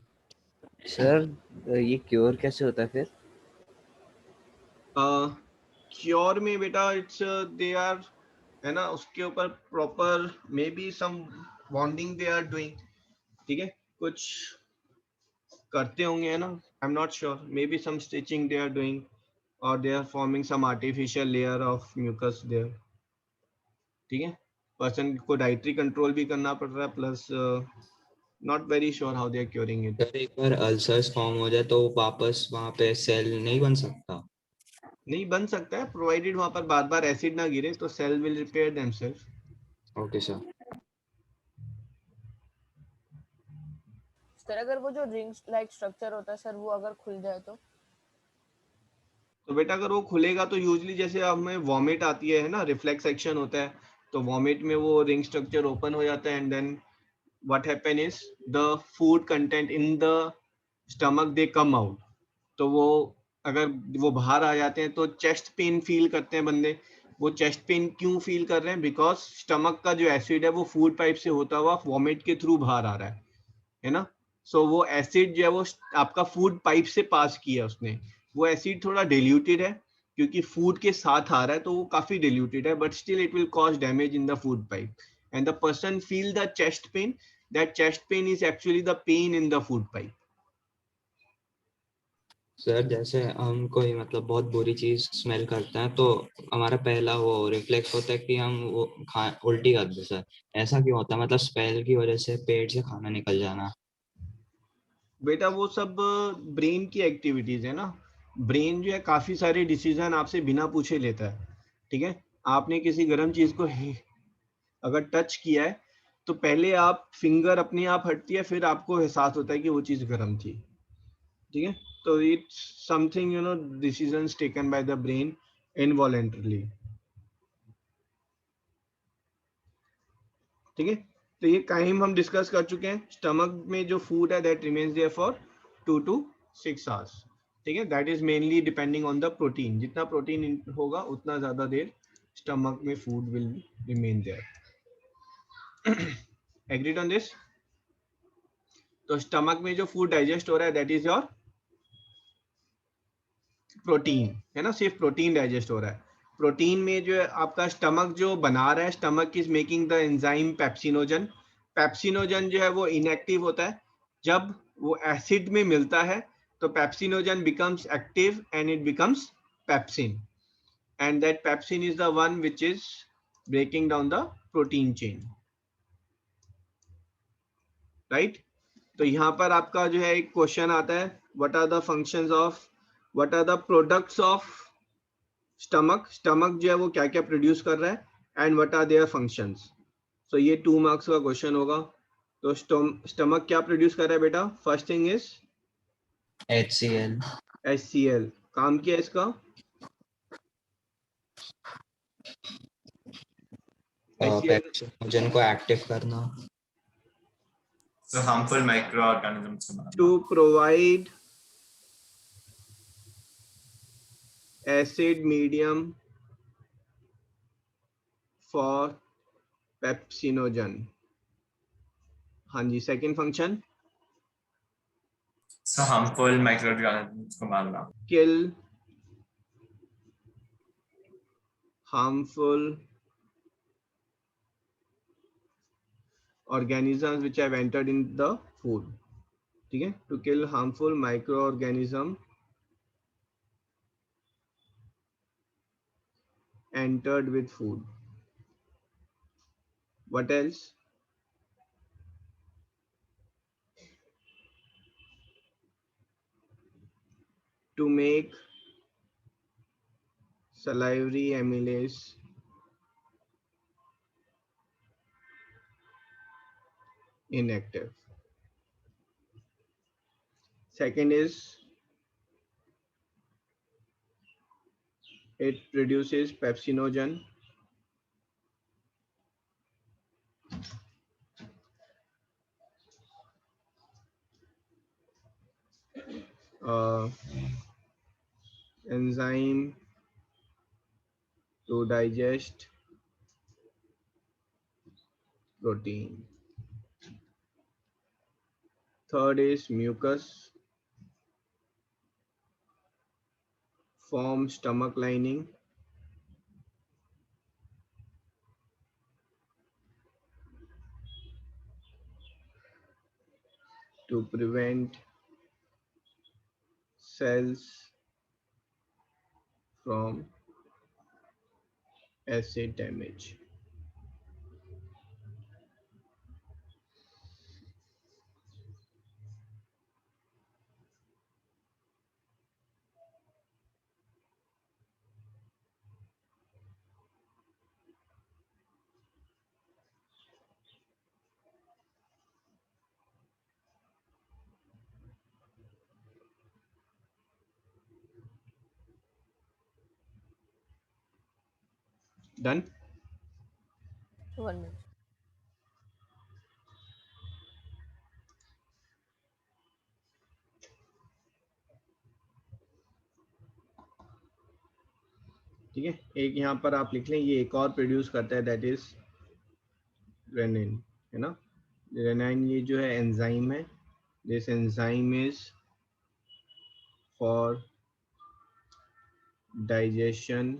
Sir ये क्योर कैसे होता है फिर? क्योर में बेटा इट्स दे आर है ना, उसके ऊपर proper may be some bonding they are doing. ठीक है. कुछ करते होंगे है ना. I am not sure. May be some stitching they are doing और they are forming some artificial layer of mucus there. ठीक है. पर्सन को डाइटरी कंट्रोल भी करना पड़ रहा है, plus not very sure how they are curing it. Sir एक बार अल्सर्स फॉर्म हो जाए तो वापस वहाँ पे सेल नहीं बन सकता? नहीं बन सकता है, प्रोवाइडेड वहां पर बार बार एसिड ना गिरे तो cell will repair themselves. Okay sir. Sir अगर वो जो रिंग लाइक स्ट्रक्चर होता है सर वो अगर खुल जाए तो बेटा अगर वो खुलेगा तो यूजुअली जैसे हमें वॉमिट आती है ना, रिफ्लेक्स एक्शन होता है, तो वॉमिट में वो रिंग स्ट्रक्चर ओपन हो जाता है and then what happen is the food content in the stomach they come out. तो वो अगर वो बाहर आ जाते हैं तो चेस्ट पेन फील करते हैं बंदे. वो चेस्ट पेन क्यों फील कर रहे हैं? बिकॉज स्टमक का जो एसिड है वो फूड पाइप से होता हुआ वॉमिट के थ्रू बाहर आ रहा है ना. सो वो एसिड जो है वो आपका फूड पाइप से पास किया उसने. वो एसिड थोड़ा डिल्यूटेड है क्योंकि फूड के साथ आ रहा है तो वो काफी डिल्यूटेड है, but still it will cause damage in the food pipe and the person feel the chest pain. That chest pain is actually the pain in the food pipe. Sir जैसे हम कोई मतलब बहुत बुरी चीज स्मेल करते हैं तो हमारा पहला वो रिफ्लेक्स होता है कि हम वो उल्टी कर दे. सर ऐसा क्यों होता है? मतलब स्मेल की वजह से पेट से खाना निकल जाना. बेटा वो सब ब्रेन की एक्टिविटीज है ना। ब्रेन जो है काफी सारे डिसीजन आपसे बिना पूछे लेता है, ठीक है। आपने किसी गर्म चीज को अगर टच किया है तो पहले आप फिंगर अपने आप हटती है, फिर आपको एहसास होता है कि वो चीज गर्म थी, ठीक है। तो it's something decisions taken by the brain involuntarily, ठीक है। तो ये काइम हम डिस्कस कर चुके हैं। स्टमक में जो फूड है that remains there for 2 to 6 hours, ठीक है। That is mainly depending on the protein. जितना प्रोटीन होगा उतना ज्यादा देर स्टमक में food will remain there. Agreed on this? तो स्टमक में जो फूड डाइजेस्ट हो रहा है दैट इज योर प्रोटीन, है ना। सिर्फ प्रोटीन डाइजेस्ट हो रहा है। प्रोटीन में जो है आपका स्टमक जो बना रहा है, stomach is making the enzyme pepsinogen. Pepsinogen जो है वो इनएक्टिव होता है। जब वो एसिड में मिलता है तो pepsinogen becomes active and it becomes pepsin, and that pepsin is the one which is breaking down the protein chain, right. तो यहाँ पर आपका जो है एक क्वेश्चन आता है, what are the functions of, what are the products of stomach. Stomach जो है वो क्या क्या प्रोड्यूस कर रहा है and what are their functions. So ये 2 मार्क्स का क्वेश्चन होगा। तो स्टमक क्या प्रोड्यूस कर रहा है बेटा? First thing is HCl। HCl। काम क्या है इसका? पेप्सिनोजन को एक्टिव करना। So harmful microorganisms को मारना। To provide acid medium for pepsinogen। हाँ जी, second function So harmful microorganisms को मारना। kill harmful organisms which have entered in the food, ठीक है। to kill harmful microorganism entered with food। what else? to make salivary amylase inactive। second is it produces pepsinogen enzyme to digest protein। third is mucus form stomach lining to prevent cells from acid damage। Done. 1 minute। ठीक है, एक यहाँ पर आप लिख लें, ये एक और प्रोड्यूस करता है दैट इज रेनिन, है ना। रेनिन ये जो है एंजाइम है। This enzyme is for digestion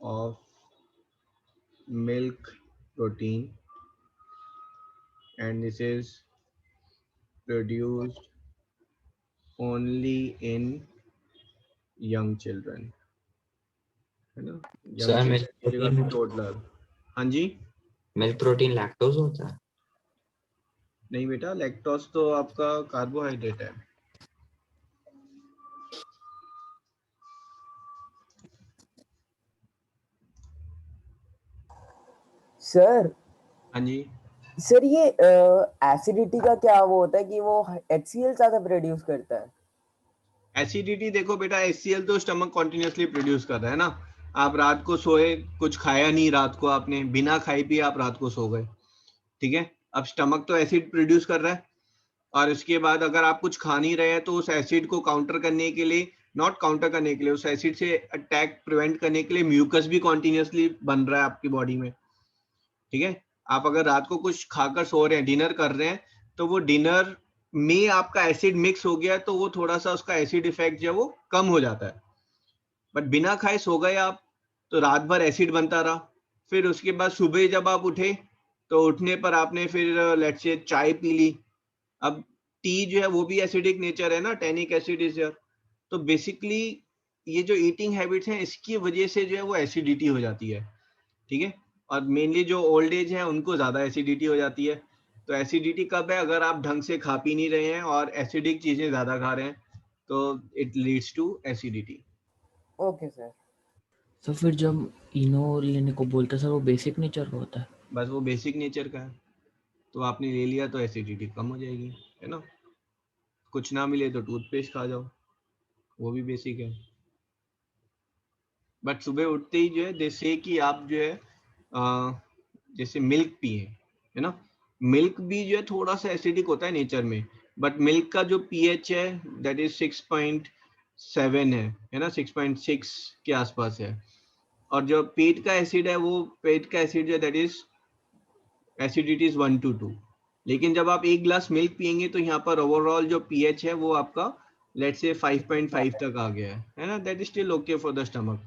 of milk protein, and this is produced only in young children, है ना। सर young मिल्क children की जगह पे प्रोटीन, toddler। हाँ जी, मिल्क प्रोटीन लैक्टोज होता है। नहीं बेटा, लैक्टोज तो आपका कार्बोहाइड्रेट है। सर हाँ जी। सर ये एसिडिटी का क्या वो होता है कि वो HCl ज्यादा प्रोड्यूस करता है? एसिडिटी देखो बेटा, HCl तो स्टमक कॉन्टिन्यूसली प्रोड्यूस कर रहा है ना। आप रात को सोए, कुछ खाया नहीं रात को, आपने बिना खाए पिए आप रात को सो गए, ठीक है। अब स्टमक तो एसिड प्रोड्यूस कर रहा है, और उसके बाद अगर आप कुछ खा नहीं रहे हैं तो उस एसिड को काउंटर करने के लिए, नॉट काउंटर करने के लिए, उस एसिड से अटैक प्रिवेंट करने के लिए म्यूकस भी कॉन्टिन्यूसली बन रहा है आपकी बॉडी में, ठीक है। आप अगर रात को कुछ खाकर सो रहे हैं, डिनर कर रहे हैं, तो वो डिनर में आपका एसिड मिक्स हो गया, तो वो थोड़ा सा उसका एसिड इफेक्ट जो है वो कम हो जाता है। बट बिना खाए सो गए आप, तो रात भर एसिड बनता रहा। फिर उसके बाद सुबह जब आप उठे, तो उठने पर आपने फिर लेट्स से चाय पी ली। अब टी जो है वो भी एसिडिक नेचर है ना, टैनिक एसिड इज देयर। तो बेसिकली ये जो ईटिंग हैबिट्स हैं, इसकी वजह से जो है वो एसिडिटी हो जाती है, ठीक है। और मेनली जो ओल्ड एज है उनको ज्यादा एसिडिटी हो जाती है। तो एसिडिटी कब है? अगर आप ढंग से खा पी नहीं रहे हैं और एसिडिक चीजें ज्यादा खा रहे हैं, तो it leads to acidity. Okay sir. तो फिर जब इनो लेने को बोलते हैं सर, वो बेसिक नेचर का होता है? बस वो बेसिक नेचर का है, तो आपने ले लिया तो एसिडिटी कम हो जाएगी, है ना। कुछ ना मिले तो टूथपेस्ट खा जाओ, वो भी बेसिक है। बट सुबह उठते ही जो है जैसे कि आप जो है जैसे मिल्क पिए, है ना। मिल्क भी जो है थोड़ा सा एसिडिक होता है नेचर में, बट मिल्क का जो पीएच है दैट इज 6.7 है ना, 6.6 के आसपास है। और जो पेट का एसिड है, वो पेट का एसिड जो that is acidity is 1 to 2। लेकिन जब आप एक ग्लास मिल्क पियेंगे तो यहाँ पर ओवरऑल जो पीएच है वो आपका लेट्स से 5.5 तक आ गया है ना। That is still okay for the stomach,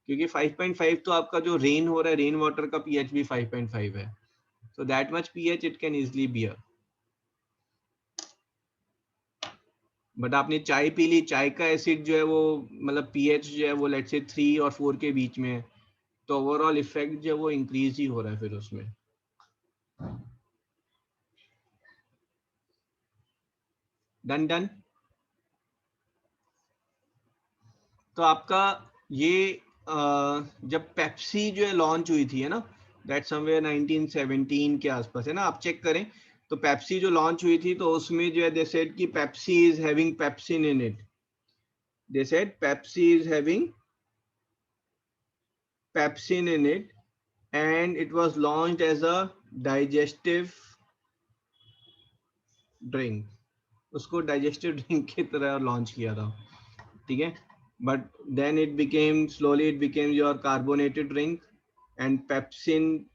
क्योंकि 5.5 तो आपका जो रेन हो रहा है, रेन वाटर का पीएच भी 5.5 है। So that much pH it can easily bear. But आपने चाय पी ली, चाय का एसिड जो है वो मतलब पीएच जो है वो लेट्स से 3 और 4 के बीच में है, तो ओवरऑल इफेक्ट जो है वो इंक्रीज ही हो रहा है फिर उसमें। Done done. तो आपका ये जब पेप्सी जो है लॉन्च हुई थी, है ना, दैट समवेयर 1917 के आसपास, है ना, आप चेक करें। तो पेप्सी जो लॉन्च हुई थी, तो उसमें जो है दे सेड कि Pepsi is having pepsin in it. They said Pepsi is having pepsin in it, and it was launched as a digestive drink. उसको डाइजेस्टिव ड्रिंक की तरह लॉन्च किया था, ठीक है। But then it became slowly it became your carbonated drink, and pepsin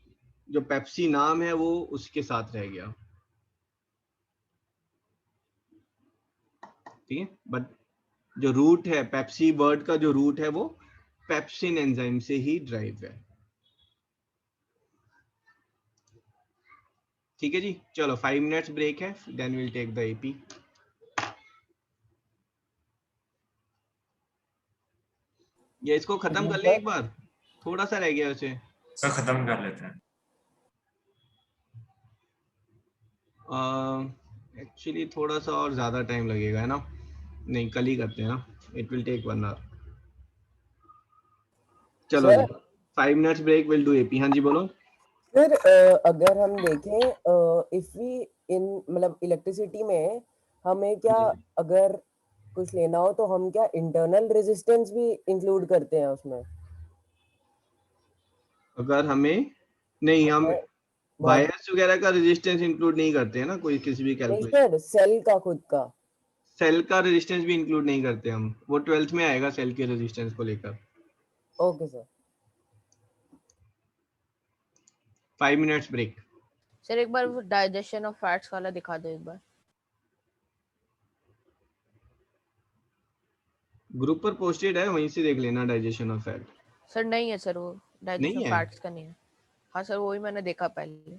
जो पेप्सी नाम है वो उसके साथ रह गया, ठीक है। बट जो रूट है, पेप्सी वर्ड का जो रूट है वो पेप्सिन एंजाइम से ही ड्राइव है, ठीक है जी। चलो 5 मिनट्स ब्रेक है, then will take the AP. ये इसको खत्म कर ले एक बार, थोड़ा सा रह गया उसे। सर खत्म कर लेते हैं। एक्चुअली थोड़ा सा और ज्यादा टाइम लगेगा, है ना। नहीं, कल ही करते हैं ना, इट विल टेक 1 hour। चलो जी, 5 minutes break, will do AP. हाँ जी बोलो। सर अगर हम देखें इफ वी इन मतलब इलेक्ट्रिसिटी में हमें क्या अगर कुछ लेना हो तो हम क्या इंटरनल रेजिस्टेंस भी इंक्लूड करते हैं उसमें? अगर हमें नहीं, हम वायर्स वगैरह का रेजिस्टेंस इंक्लूड नहीं करते हैं ना कोई किसी भी नहीं कैलकुलेशन। सर, सेल का खुद का सेल का रेजिस्टेंस भी इंक्लूड नहीं करते हम, वो 12th में आएगा सेल के रेजिस्टेंस को लेकर। Okay sir. 5 minutes break. Sir एक बार वो डाइजेशन ऑफ फैट्स वाला दिखा दो एक बार। ग्रुप पर पोस्टेड है, वहीं से देख लेना डाइजेशन ऑफ फैट। सर नहीं है सर, वो डाइजेशन नहीं है? फैट्स का नहीं है। हाँ सर, वही मैंने देखा पहले।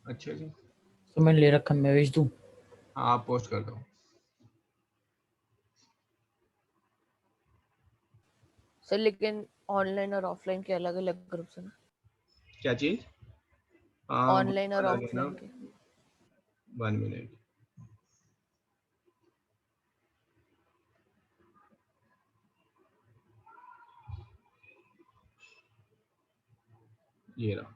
अच्छा जी, तो मैंने ले रखा, मैं भेज दूं? हाँ आप पोस्ट कर दो। सर लेकिन ऑनलाइन और ऑफलाइन के अलग अलग ग्रुप्स हैं ना? क्या चीज? हाँ ऑनलाइन और अलग है ना। ऑफलाइन के। 1 minute. ये रहा.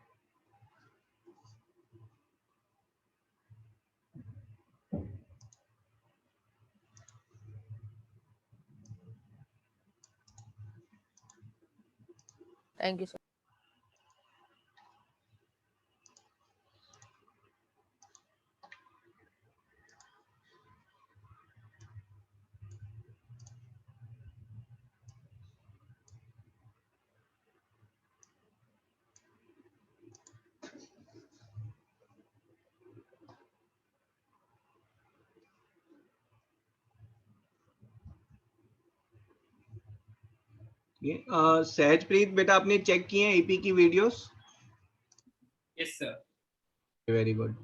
Thank you sir. ये सहजप्रीत बेटा आपने चेक किए हैं एपी की videos? Yes sir. Very good.